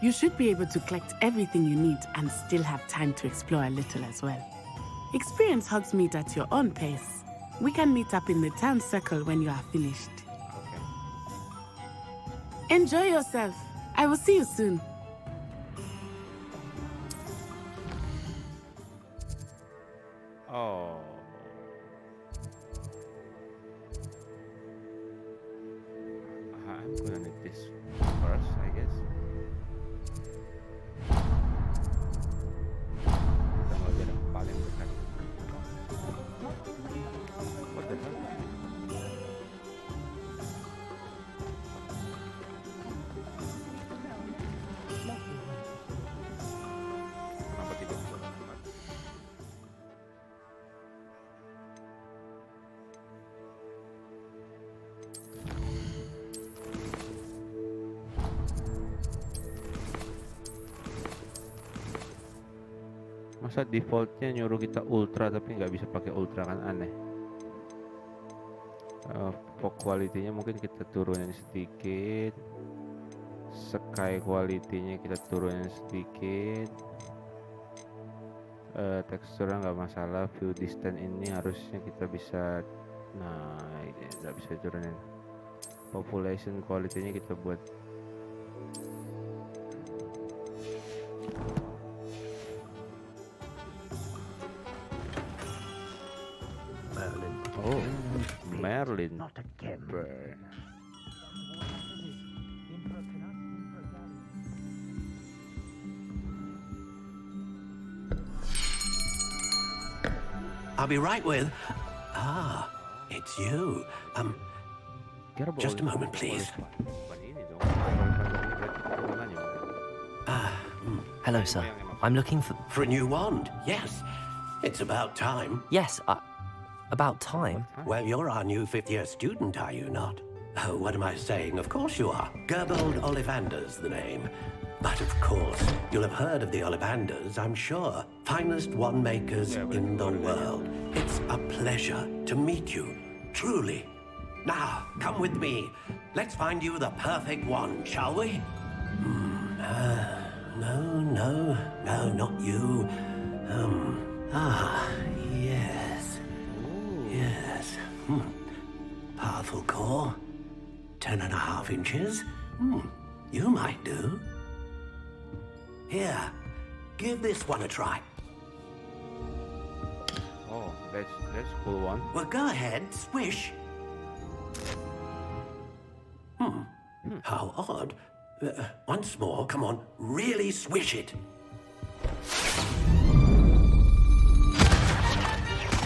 You should be able to collect everything you need and still have time to explore a little as well. Experience Hogsmeade at your own pace. We can meet up in the town circle when you are finished. Okay. Enjoy yourself. I will see you soon. Oh. I'm gonna need this first, I guess. Kita mau jadi paling dekat. What the hell? Kenapa tidak bisa banget? Masa defaultnya nyuruh kita ultra tapi nggak bisa pakai ultra, kan aneh. Fog quality-nya mungkin kita turunin sedikit, sky quality-nya kita turunin sedikit, teksturnya nggak masalah, view distance ini harusnya kita bisa, nah ini nggak bisa turunin. Population quality-nya kita buat Merlin. Not again. Burn. I'll be right with. Ah, it's you. Just a moment, please. Hello, sir. I'm looking for a new wand. Yes, it's about time. Yes, about time? Well, you're our new fifth-year student, are you not? Oh, what am I saying? Of course you are. Gerbold Ollivander's the name. But of course, you'll have heard of the Ollivanders, I'm sure. Finest wand makers in the world. It's a pleasure to meet you, truly. Now, come with me. Let's find you the perfect wand, shall we? No, not you. Yes. Yes. Powerful core. 10.5 inches. You might do. Here, give this one a try. Oh, that's a cool one. Well, go ahead, swish. How odd. Once more, come on, really swish it.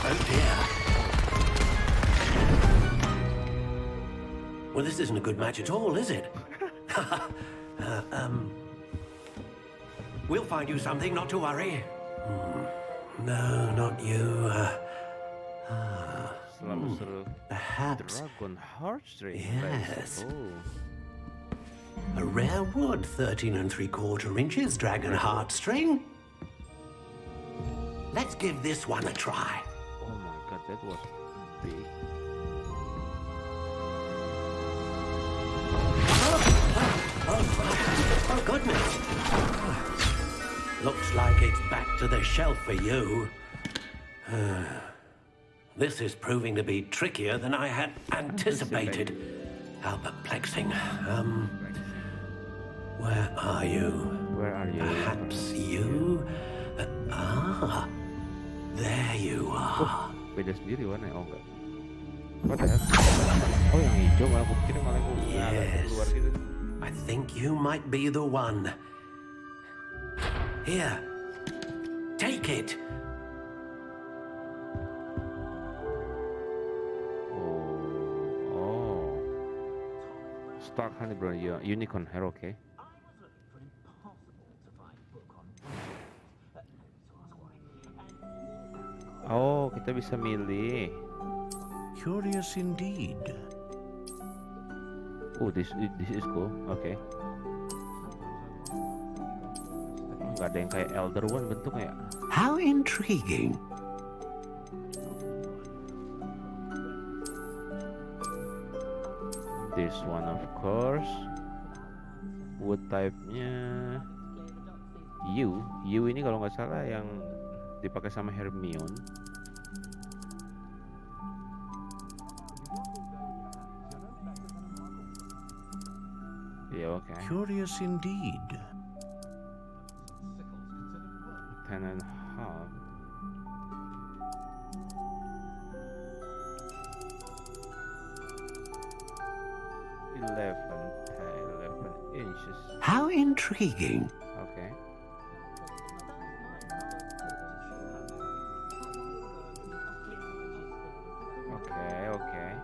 Oh dear. Well, this isn't a good match at all, is it? We'll find you something, not to worry. No, not you. Perhaps. Dragon heartstring. Yes. Oh. A rare wood, 13 3/4 inches, dragon heartstring. Let's give this one a try. Oh my god, that was big. Oh goodness. Looks like it's back to the shelf for you. This is proving to be trickier than I had anticipated. How perplexing. Where are you? Where are you? Perhaps you? There you are. Beda sendiri warnanya, oh enggak. What the hell? Oh yang hijau malah aku pikir malah aku keluar gitu. I think you might be the one. Here, take it. Oh. Stock honey bro, yeah, unicorn hair, okay. Oh, kita bisa milih. Curious indeed. Oh, this is cool. Okay. Nggak ada yang kayak Elder One bentuknya ya. How intriguing. This one of course. Wood type-nya U ini kalau nggak salah yang dipakai sama Hermione. Yeah, okay. Curious indeed. 10.5. Eleven inches. How intriguing. Okay. Okay.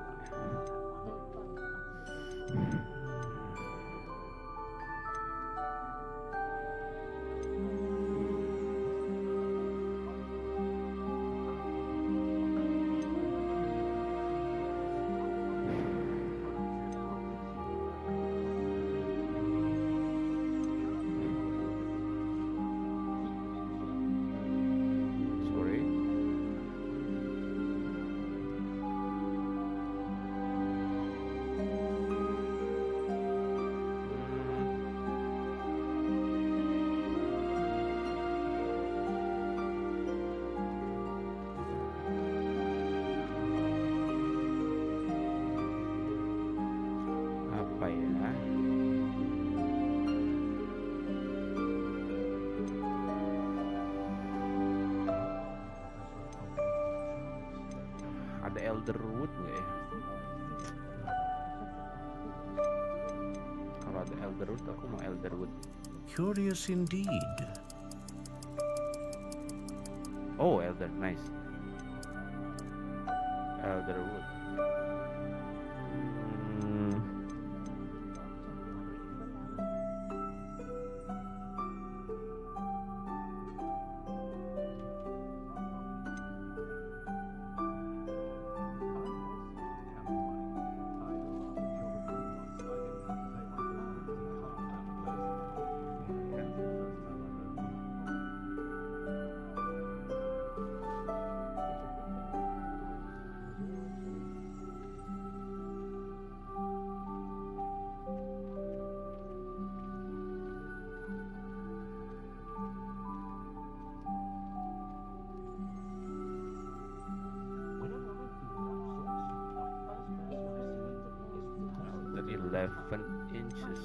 Elderwood nggak ya? Kalau ada Elderwood, aku mau Elderwood. Curious indeed. Oh, Elder, nice. Elderwood. Inches.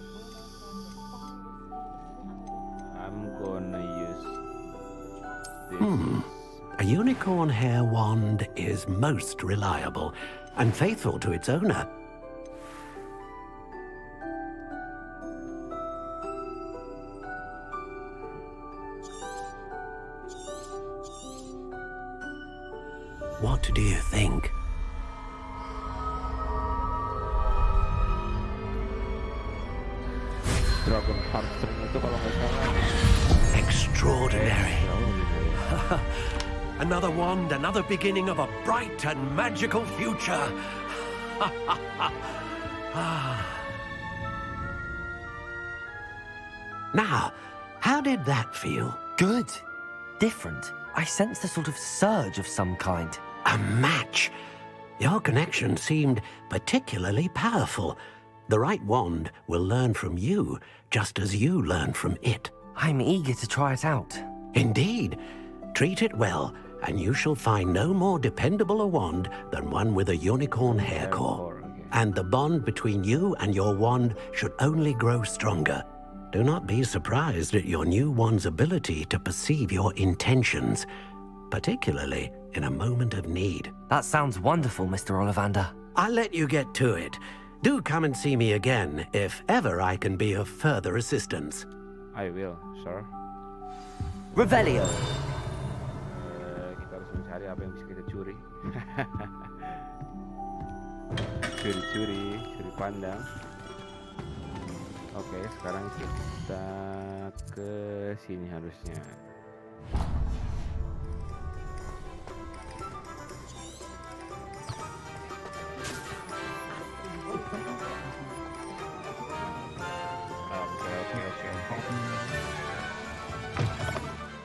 I'm gonna use this. A unicorn hair wand is most reliable and faithful to its owner. What do you think? Dragon Heartstring itu kalau nggak salah. Extraordinary. Another wand, another beginning of a bright and magical future. Now, how did that feel? Good. Different. I sensed a sort of surge of some kind. A match. Your connection seemed particularly powerful. The right wand will learn from you, just as you learn from it. I'm eager to try it out. Indeed. Treat it well, and you shall find no more dependable a wand than one with a unicorn hair core. And the bond between you and your wand should only grow stronger. Do not be surprised at your new wand's ability to perceive your intentions, particularly in a moment of need. That sounds wonderful, Mr. Ollivander. I'll let you get to it. Do come and see me again if ever I can be of further assistance. I will, sir. Revelio. Kita harus mencari apa yang bisa kita curi. Curi pandang. Oke, sekarang kita ke sini harusnya.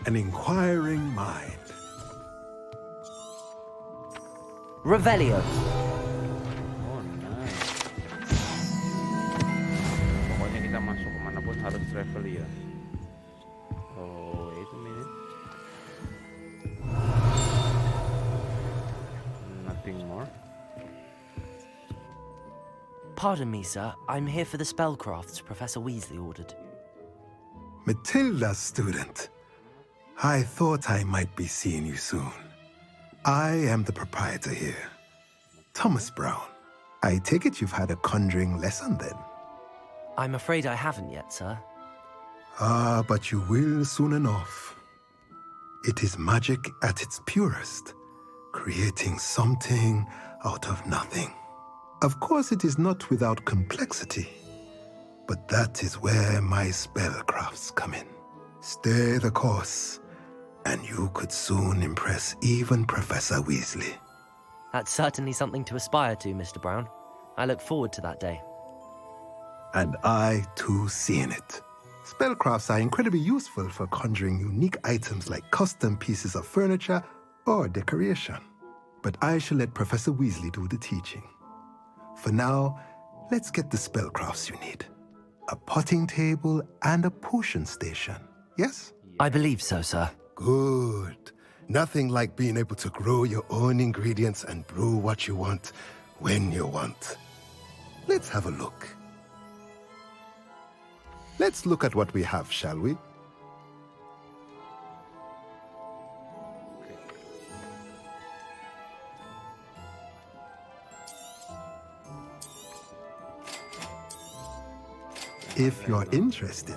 An inquiring mind. Revelio. Oh, nice. Pokoknya kita masuk kemana pun harus travel ya. Oh, wait a minute. Nothing more. Pardon me, sir. I'm here for the spellcrafts Professor Weasley ordered. Matilda, student. I thought I might be seeing you soon. I am the proprietor here, Thomas Brown. I take it you've had a conjuring lesson then? I'm afraid I haven't yet, sir. Ah, but you will soon enough. It is magic at its purest, creating something out of nothing. Of course, it is not without complexity, but that is where my spellcrafts come in. Stay the course, and you could soon impress even Professor Weasley. That's certainly something to aspire to, Mr. Brown. I look forward to that day. And I, too, see in it. Spellcrafts are incredibly useful for conjuring unique items like custom pieces of furniture or decoration. But I shall let Professor Weasley do the teaching. For now, let's get the spellcrafts you need. A potting table and a potion station, yes? I believe so, sir. Good. Nothing like being able to grow your own ingredients and brew what you want, when you want. Let's have a look. Let's look at what we have, shall we? If you're interested,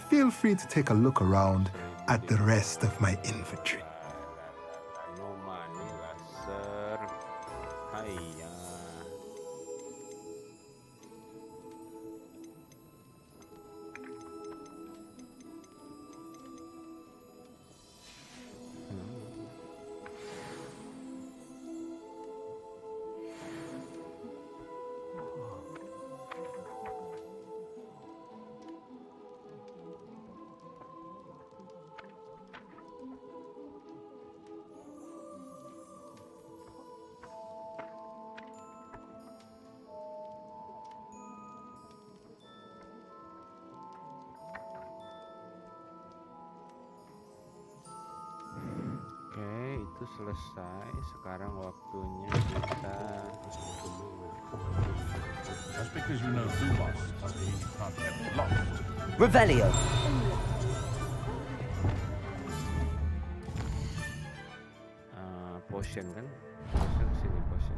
feel free to take a look around at the rest of my inventory. No money, sir. Hiya. Itu selesai. Sekarang waktunya kita Just because you know Lumos doesn't mean you can't get lost. Revelio. Potion kan? Potion sini potion.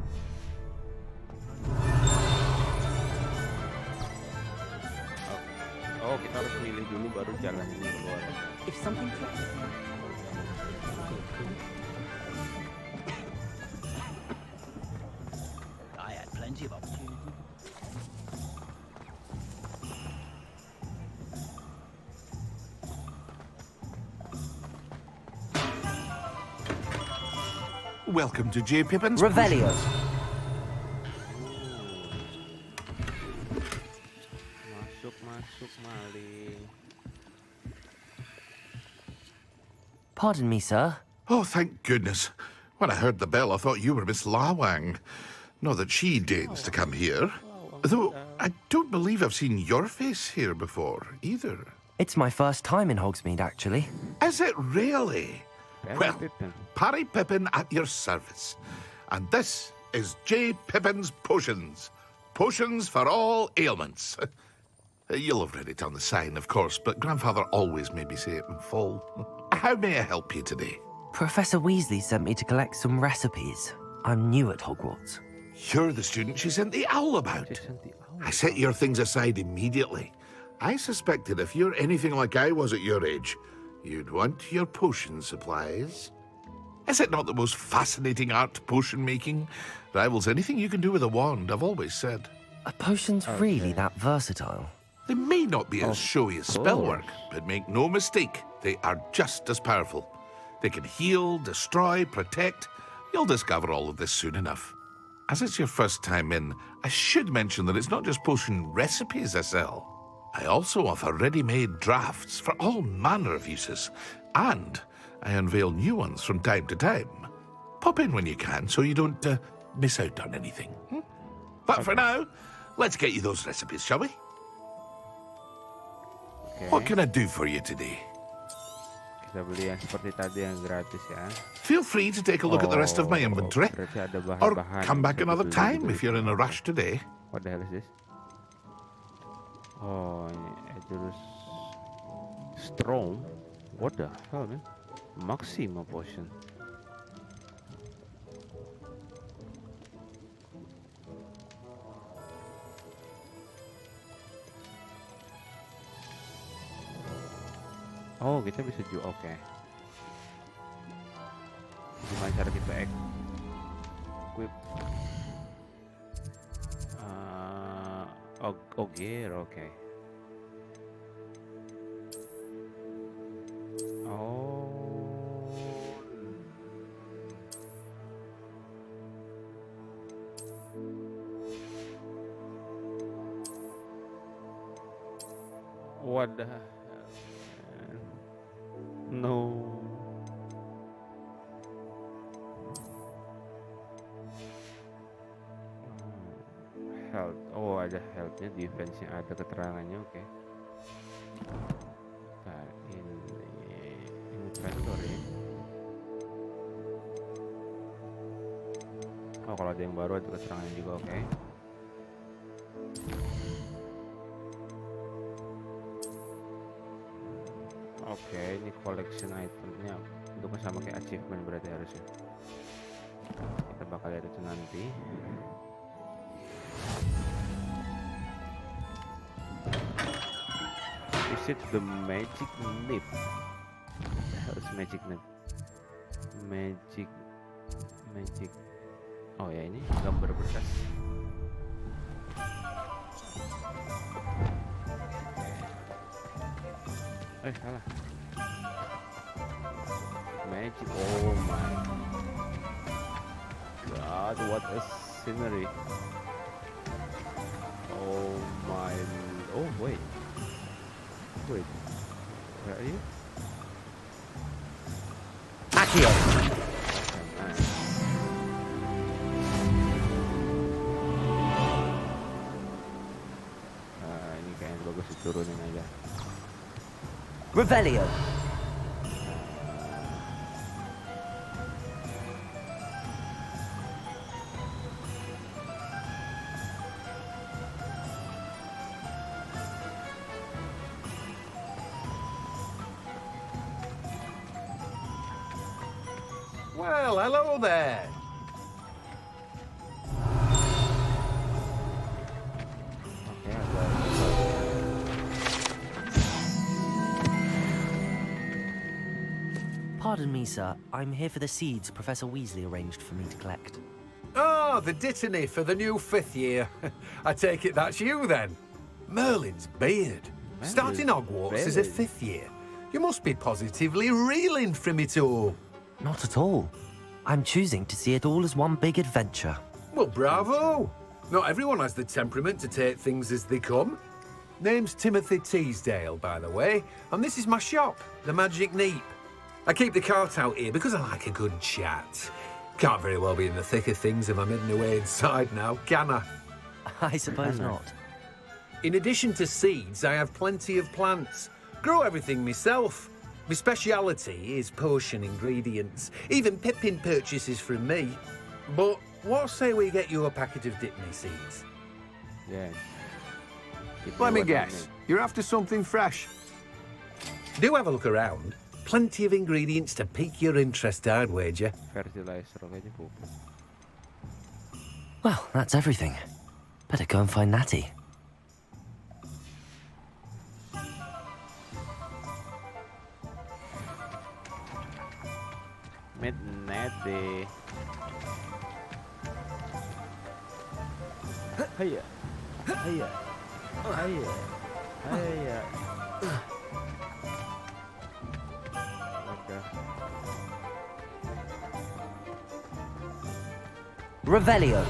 Oh, kita harus milih dulu baru jalan ini keluar. If something I had plenty of opportunity. Welcome to J. Pippin's Revelio. Masuk maling. Pardon me, sir. Oh, thank goodness. When I heard the bell, I thought you were Miss Lawang. Not that she deigns to come here. Though I don't believe I've seen your face here before, either. It's my first time in Hogsmeade, actually. Is it really? Well, Parry Pippin at your service. And this is J. Pippin's Potions. Potions for all ailments. You'll have read it on the sign, of course, but Grandfather always made me say it in full. How may I help you today? Professor Weasley sent me to collect some recipes. I'm new at Hogwarts. You're the student she sent the owl about. I set your things aside immediately. I suspected if you're anything like I was at your age, you'd want your potion supplies. Is it not the most fascinating art, potion making? Rivals anything you can do with a wand, I've always said. Are potions really that versatile? They may not be as showy as spellwork, but make no mistake, they are just as powerful. They can heal, destroy, protect. You'll discover all of this soon enough. As it's your first time in, I should mention that it's not just potion recipes I sell. I also offer ready-made drafts for all manner of uses, and I unveil new ones from time to time. Pop in when you can so you don't miss out on anything. But for now, let's get you those recipes, shall we? What can I do for you today? Kita beli yang seperti tadi yang gratis ya. Feel free to take a look at the rest of my inventory, or come back another time if you're in a rush today. What the hell is this? Oh, ini Edurus Strong. What the hell, man? Maxima potion. Oh, kita bisa jual. Oke. Gimana cara kita equip? Gear, oke. Oh. What the hell? No. Health. Oh, ada healthnya, defense-nya ada, keterangannya, oke. Nah, ini inventory. Oh, kalau ada yang baru ada keterangannya juga, oke. Oke, ini collection itemnya untuk sama kayak achievement berarti harusnya. Kita bakal lihat itu nanti. Is it the magic nib? Harus magic nib. Magic. Oh ya, ini gambar berkas. Salah. Magic. Oh my god, what a scenery. Oh my. Oh wait, where are you? Accio. Ini kayaknya bagus diturunin aja. Revelio. Well, hello there. Pardon me, sir. I'm here for the seeds Professor Weasley arranged for me to collect. Oh, the dittany for the new 5th year. I take it that's you, then. Merlin's beard. Starting Hogwarts as a 5th year. You must be positively reeling from it all. Not at all. I'm choosing to see it all as one big adventure. Well, bravo. Not everyone has the temperament to take things as they come. Name's Timothy Teasdale, by the way, and this is my shop, the Magic Neep. I keep the cart out here because I like a good chat. Can't very well be in the thick of things if I'm hidden away inside now, can I? I suppose not. In addition to seeds, I have plenty of plants. Grow everything myself. My speciality is potion ingredients. Even Pippin purchases from me. But what say we get you a packet of Dipney seeds? Yeah. Let me guess. You're after something fresh. Do have a look around. Plenty of ingredients to pique your interest, I'd wager. Fertilizer kayaknya pupuk. Well, that's everything. Better go and find Natty. Natty. Hiya. Hiya. Hiya. Hiya. Okay. Revelio.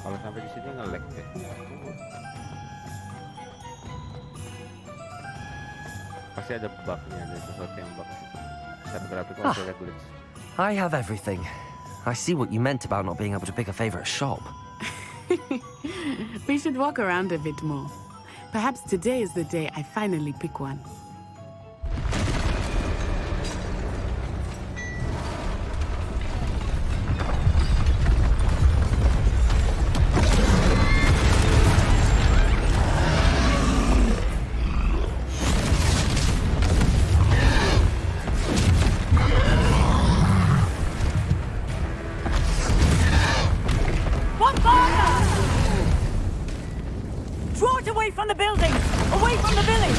Kalau sampai di sini nge-lag deh. Pasti ada bugnya, ada sesuatu yang bug. Secara grafik masih ada glitch. I have everything. I see what you meant about not being able to pick a favorite shop. We should walk around a bit more. Perhaps today is the day I finally pick one. Draw it away from the building! Away from the village!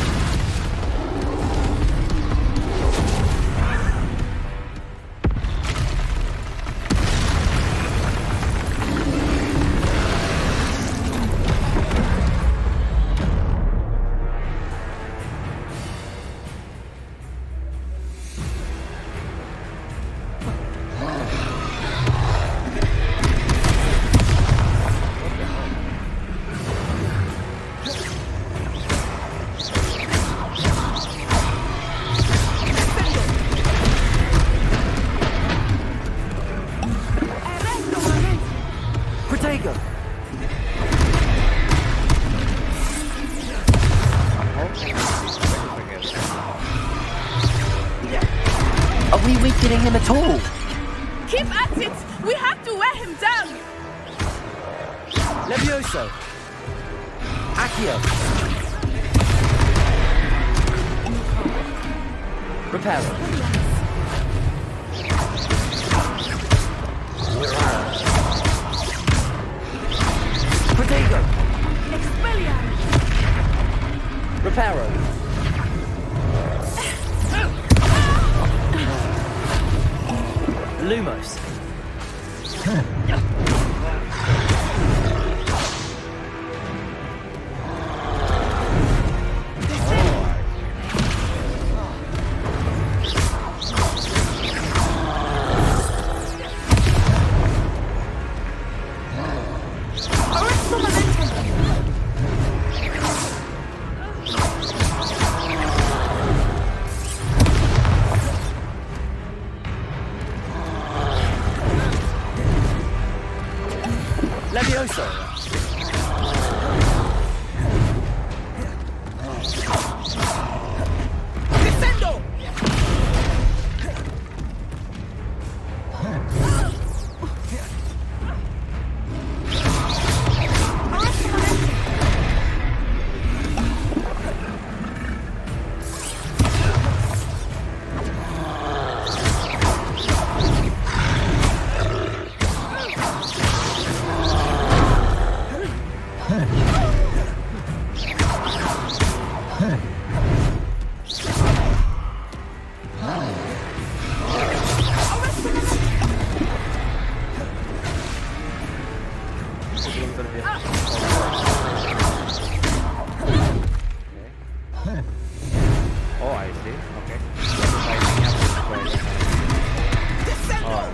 Are we weakening him at all? Keep at it! We have to wear him down! Leviosa! Accio! Reparo! Protego! Expelliarmus! Reparo! Lumos! Leviosa! Descendo! Oh, I see. Okay. Oh,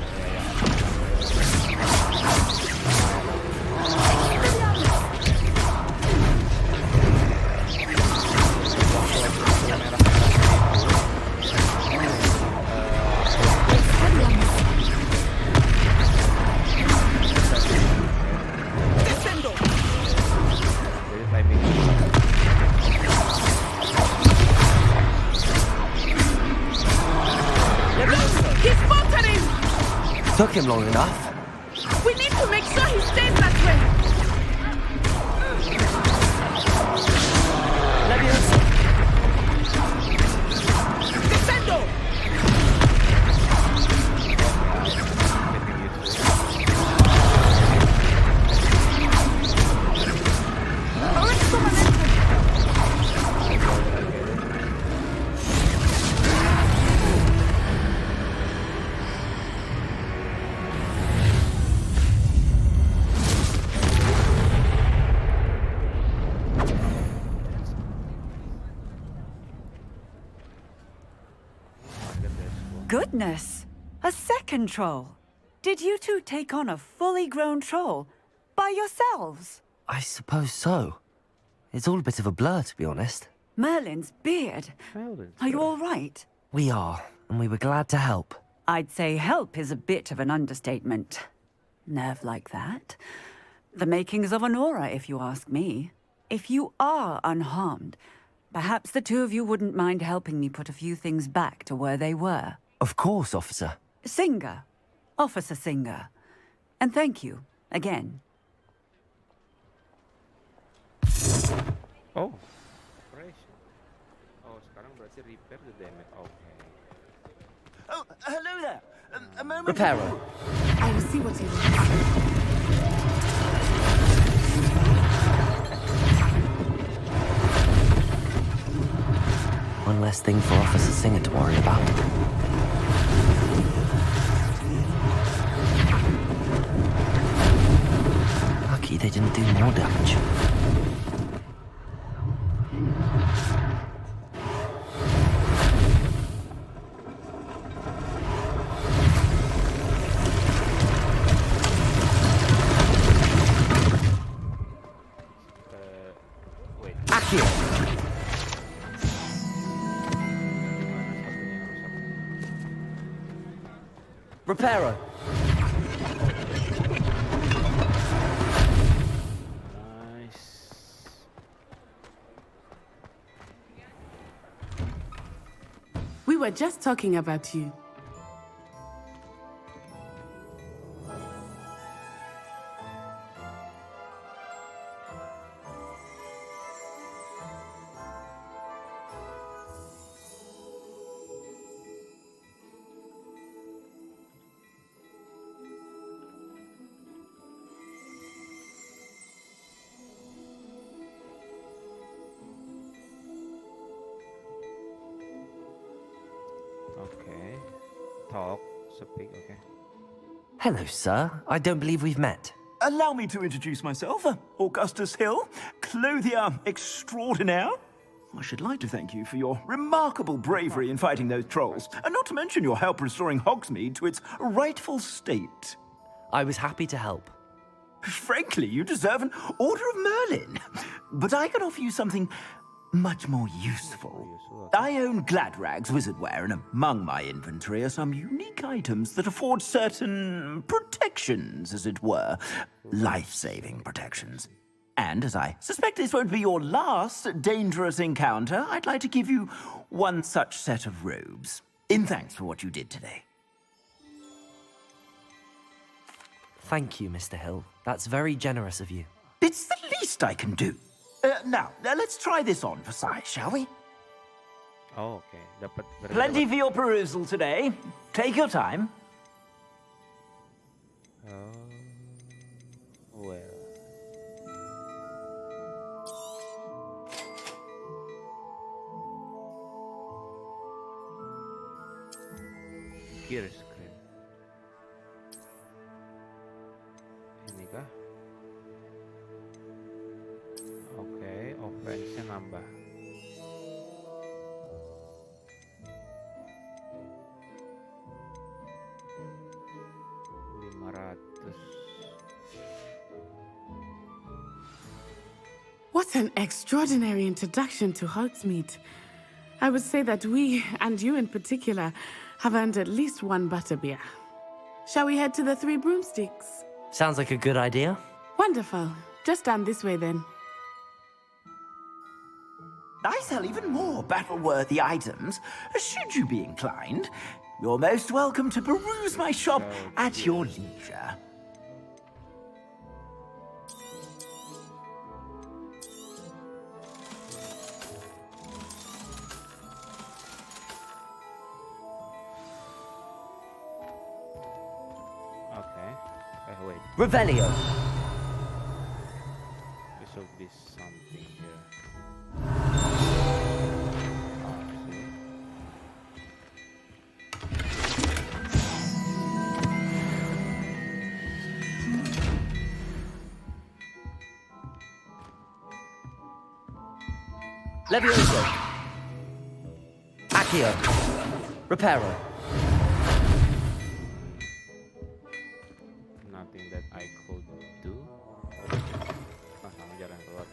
Took him long enough. We need to make sure he stays that way. Leviosa. Descendo. Goodness! A second troll. Did you two take on a fully grown troll by yourselves? I suppose so. It's all a bit of a blur, to be honest. Merlin's beard. Are you all right? We are, and we were glad to help. I'd say help is a bit of an understatement. Nerve like that. The makings of an aura, if you ask me. If you are unharmed, perhaps the two of you wouldn't mind helping me put a few things back to where they were. Of course, officer. Singer. Officer Singer. And thank you, again. Oh. Operation. Oh, sekarang berarti repair the damage. Okay. Oh, hello there. A moment. Reparo. I will see what he wants. One less thing for Officer Singer to worry about. Lucky they didn't do more damage. Wait. Akio! Reparo. Nice. We were just talking about you. Okay. Talk. Speak. Okay. Hello, sir. I don't believe we've met. Allow me to introduce myself. Augustus Hill, clothier extraordinaire. I should like to thank you for your remarkable bravery in fighting those trolls, and not to mention your help restoring Hogsmeade to its rightful state. I was happy to help. Frankly, you deserve an Order of Merlin. But I can offer you something much more useful. I own Gladrag's wizardware, and among my inventory are some unique items that afford certain protections, as it were. Life-saving protections. And as I suspect this won't be your last dangerous encounter, I'd like to give you one such set of robes, in thanks for what you did today. Thank you, Mr. Hill. That's very generous of you. It's the least I can do. Now, let's try this on for size, shall we? Oh, okay. Plenty for your perusal today. Take your time. Well. Gear screen. Ini kah? Oke, offense-nya nambah. What an extraordinary introduction to Hogsmeade. I would say that we, and you in particular, have earned at least one butterbeer. Shall we head to the Three Broomsticks? Sounds like a good idea. Wonderful. Just down this way then. I sell even more battle-worthy items, should you be inclined. You're most welcome to peruse my shop at your leisure. Okay. Wait. Revelio. There should be something here. Leviosa. Accio. Reparo. Nothing that I could do. Sama jarang keluar.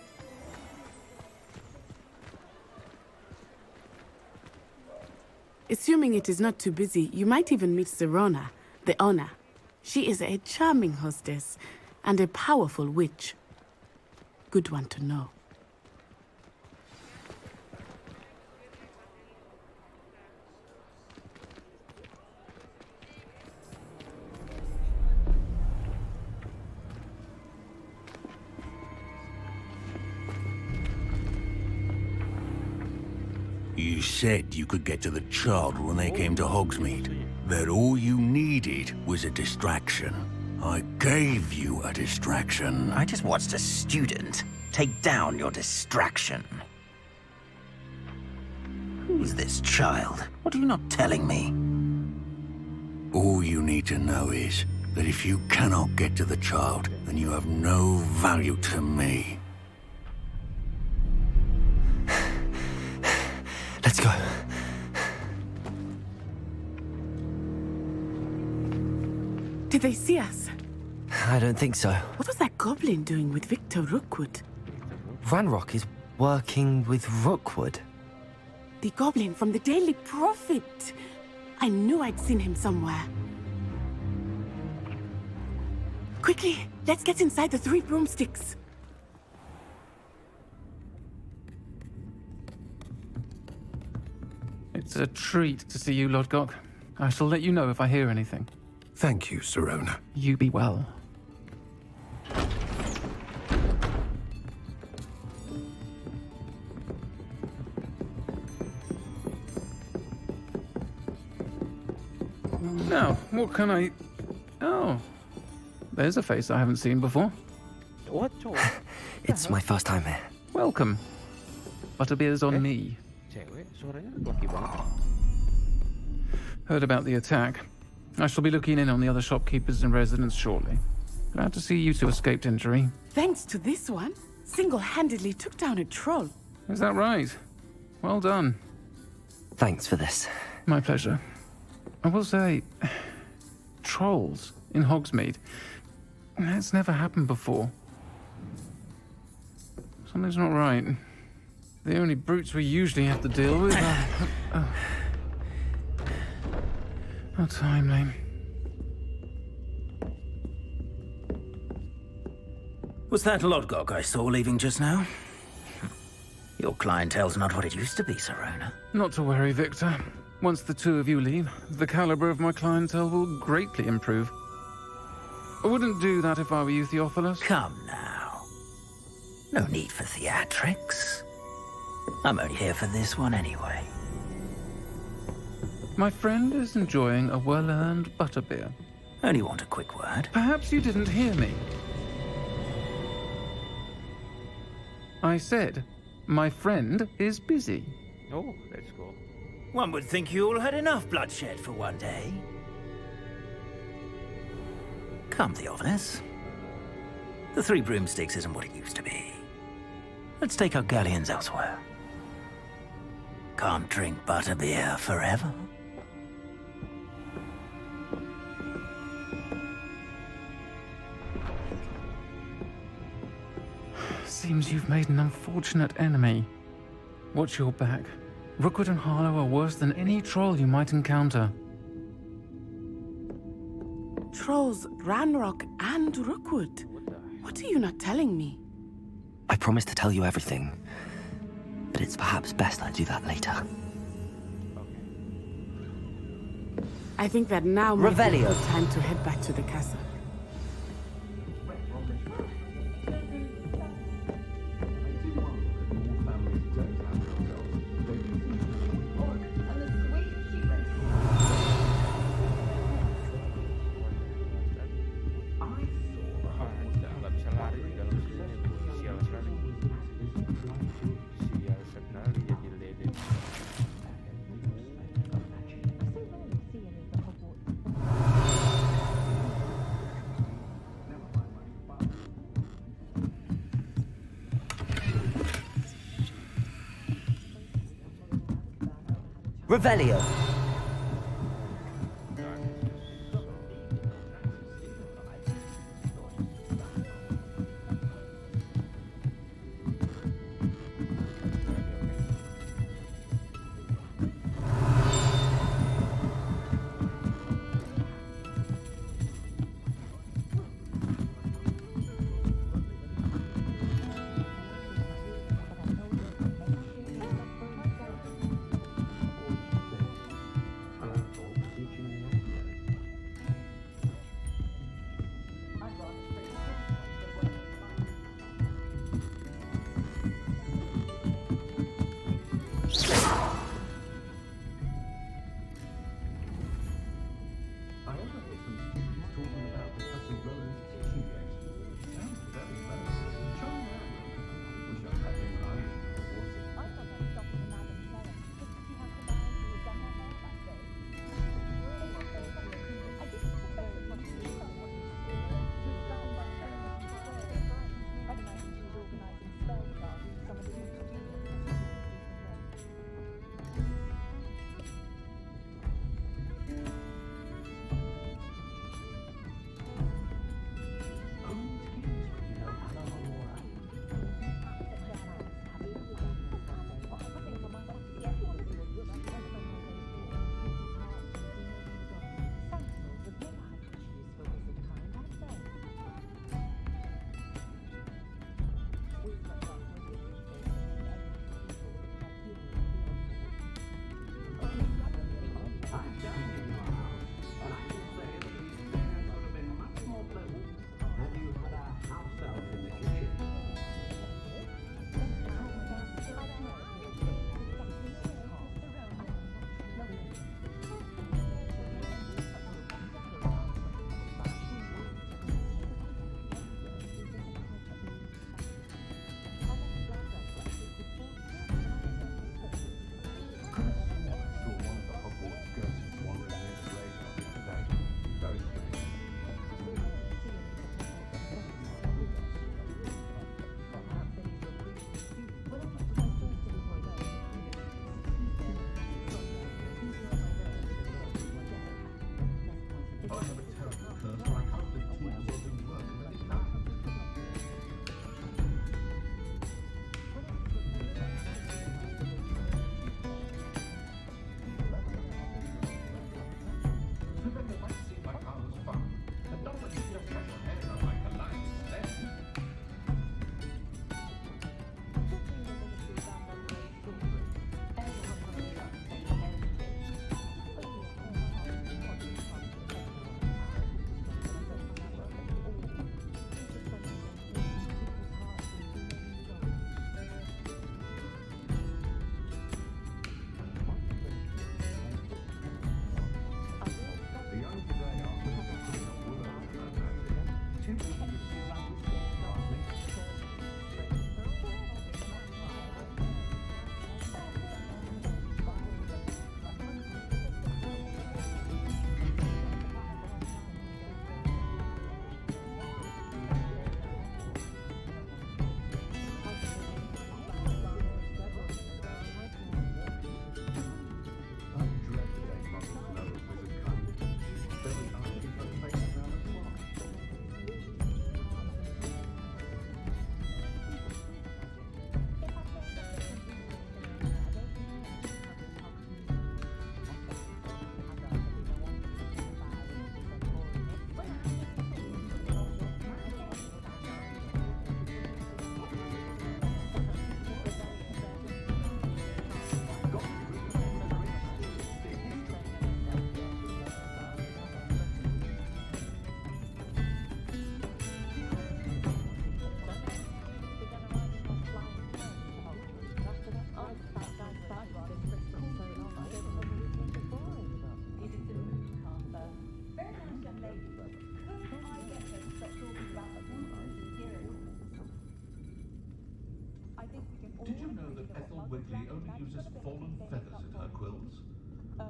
Assuming it is not too busy, you might even meet Serona, the owner. She is a charming hostess and a powerful witch. Good one to know. You said you could get to the child when they came to Hogsmeade. That all you needed was a distraction. I gave you a distraction. I just watched a student take down your distraction. Who's this child? What are you not telling me? All you need to know is that if you cannot get to the child, then you have no value to me. Let's go. Did they see us? I don't think so. What was that goblin doing with Victor Rookwood? Ranrock is working with Rookwood. The goblin from the Daily Prophet. I knew I'd seen him somewhere. Quickly, let's get inside the 3 broomsticks. It's a treat to see you, Lodgok. I shall let you know if I hear anything. Thank you, Serona. You be well. Now, what can I... Oh, there's a face I haven't seen before. What? It's my first time here. Welcome. Butterbeer's on me. Cewek, suaranya laki banget. Heard about the attack. I shall be looking in on the other shopkeepers and residents shortly. Glad to see you two escaped injury. Thanks to this one, single-handedly took down a troll. Is that right? Well done. Thanks for this. My pleasure. I will say, trolls in Hogsmeade. That's never happened before. Something's not right. The only brutes we usually have to deal with are... How timely. Was that Lodgok I saw leaving just now? Your clientele's not what it used to be, Serona. Not to worry, Victor. Once the two of you leave, the caliber of my clientele will greatly improve. I wouldn't do that if I were you, Theophilus. Come now. No need for theatrics. I'm only here for this one anyway. My friend is enjoying a well-earned butterbeer. Only want a quick word. Perhaps you didn't hear me. I said, my friend is busy. Oh, let's go. One would think you all had enough bloodshed for one day. Come, Theophilus. The 3 broomsticks isn't what it used to be. Let's take our galleons elsewhere. Can't drink butterbeer forever. Seems you've made an unfortunate enemy. Watch your back. Rookwood and Harlow are worse than any troll you might encounter. Trolls, Ranrock, and Rookwood. What are you not telling me? I promise to tell you everything, but it's perhaps best I do that later. I think that now might be a Revelio. good time to head back to the castle. Nggak bisa lari di dalam sini. Sial sekali. Sial sekali jadi lede. Revelio.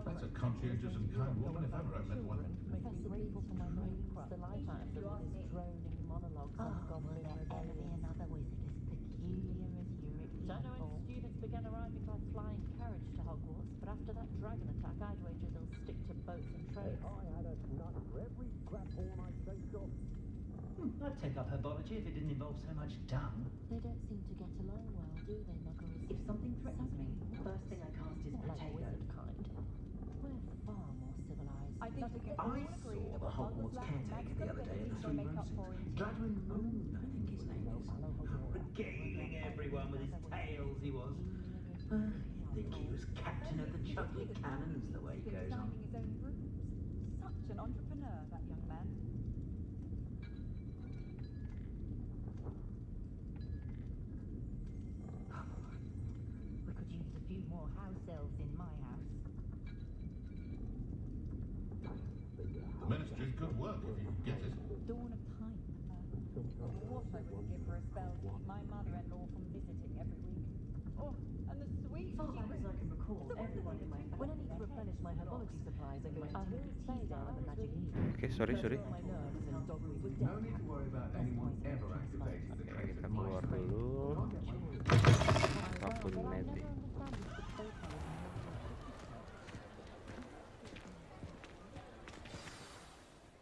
That's a conscientious and kind woman if ever I've met one. Professor grateful for my brains, the lifetimes of all his droning monologues on goblin rebellion. Another wizard as peculiar as your Don't know when students began arriving by flying carriage to Hogwarts, but after that dragon attack, I'd wager they'll stick to boats and trains. I had a nut for every crap horn I chased off. I'd take up herbology if it didn't involve so much dung. They don't seem to get along well, do they, Muggles? If something threatens me, the first thing I cast is Not like potato. wizard kind. We're far more civilized. I saw the Hogwarts caretaker the other day at the Three Roses. Gladwin Moon, I think his name is. Regaling everyone with his tales, he was. You'd think he was captain of the Chuckling Cannons the way he goes on. His own rooms. Such an entrepreneur, that young man. We could use a few more house elves in my house. The ministry's good work if you can get it. Dawn of time. What I would give for a spell to keep my mother-in-law from visiting every week. Oh, and the sweet. Far back as I can recall, everyone in my When I need to replenish my herbology supplies, I go into the down of a magic healer. Okay, sorry. No need to worry about anyone ever activating the Oke, kita keluar dulu. Apapun nanti.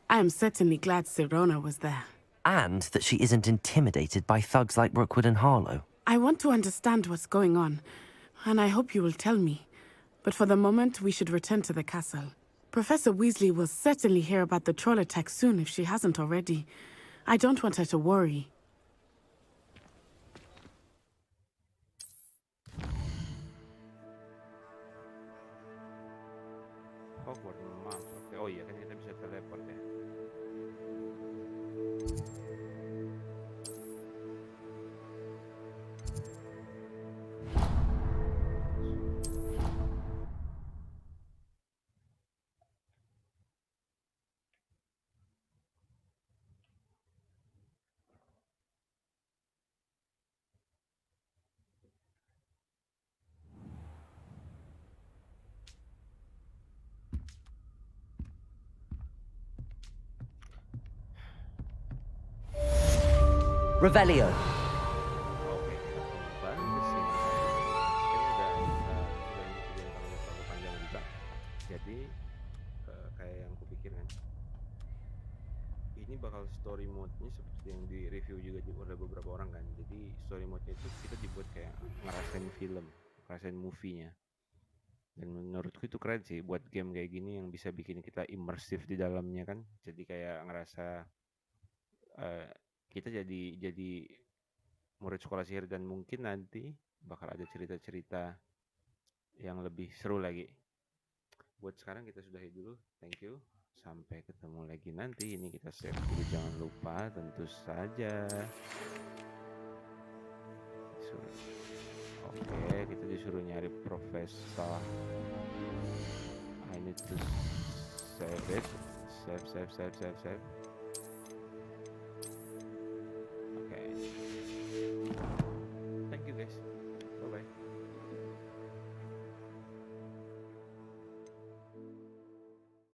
I am certainly glad Sirona was there. And that she isn't intimidated by thugs like Rookwood and Harlow. I want to understand what's going on, and I hope you will tell me. But for the moment, we should return to the castle. Professor Weasley will certainly hear about the troll attack soon if she hasn't already. I don't want her to worry. Hogwarts, maaf. Oke, oh iya kan kita bisa teleport ya. Revelio. Oke, kita kembali ke sini. Ini udah ini terlalu panjang juga. Jadi kayak yang kupikir kan, ini bakal story mode-nya seperti yang di review juga oleh beberapa orang kan. Jadi story mode-nya itu kita dibuat kayak ngerasain film, ngerasain movie-nya. Dan menurutku itu keren sih buat game kayak gini yang bisa bikin kita imersif di dalamnya kan. Jadi kayak ngerasa kita jadi murid sekolah sihir dan mungkin nanti bakal ada cerita-cerita yang lebih seru lagi. Buat sekarang kita sudahi dulu. Thank you. Sampai ketemu lagi nanti. Ini kita save dulu, jangan lupa tentu saja. Oke, kita disuruh nyari profesor. I need to save it. Save.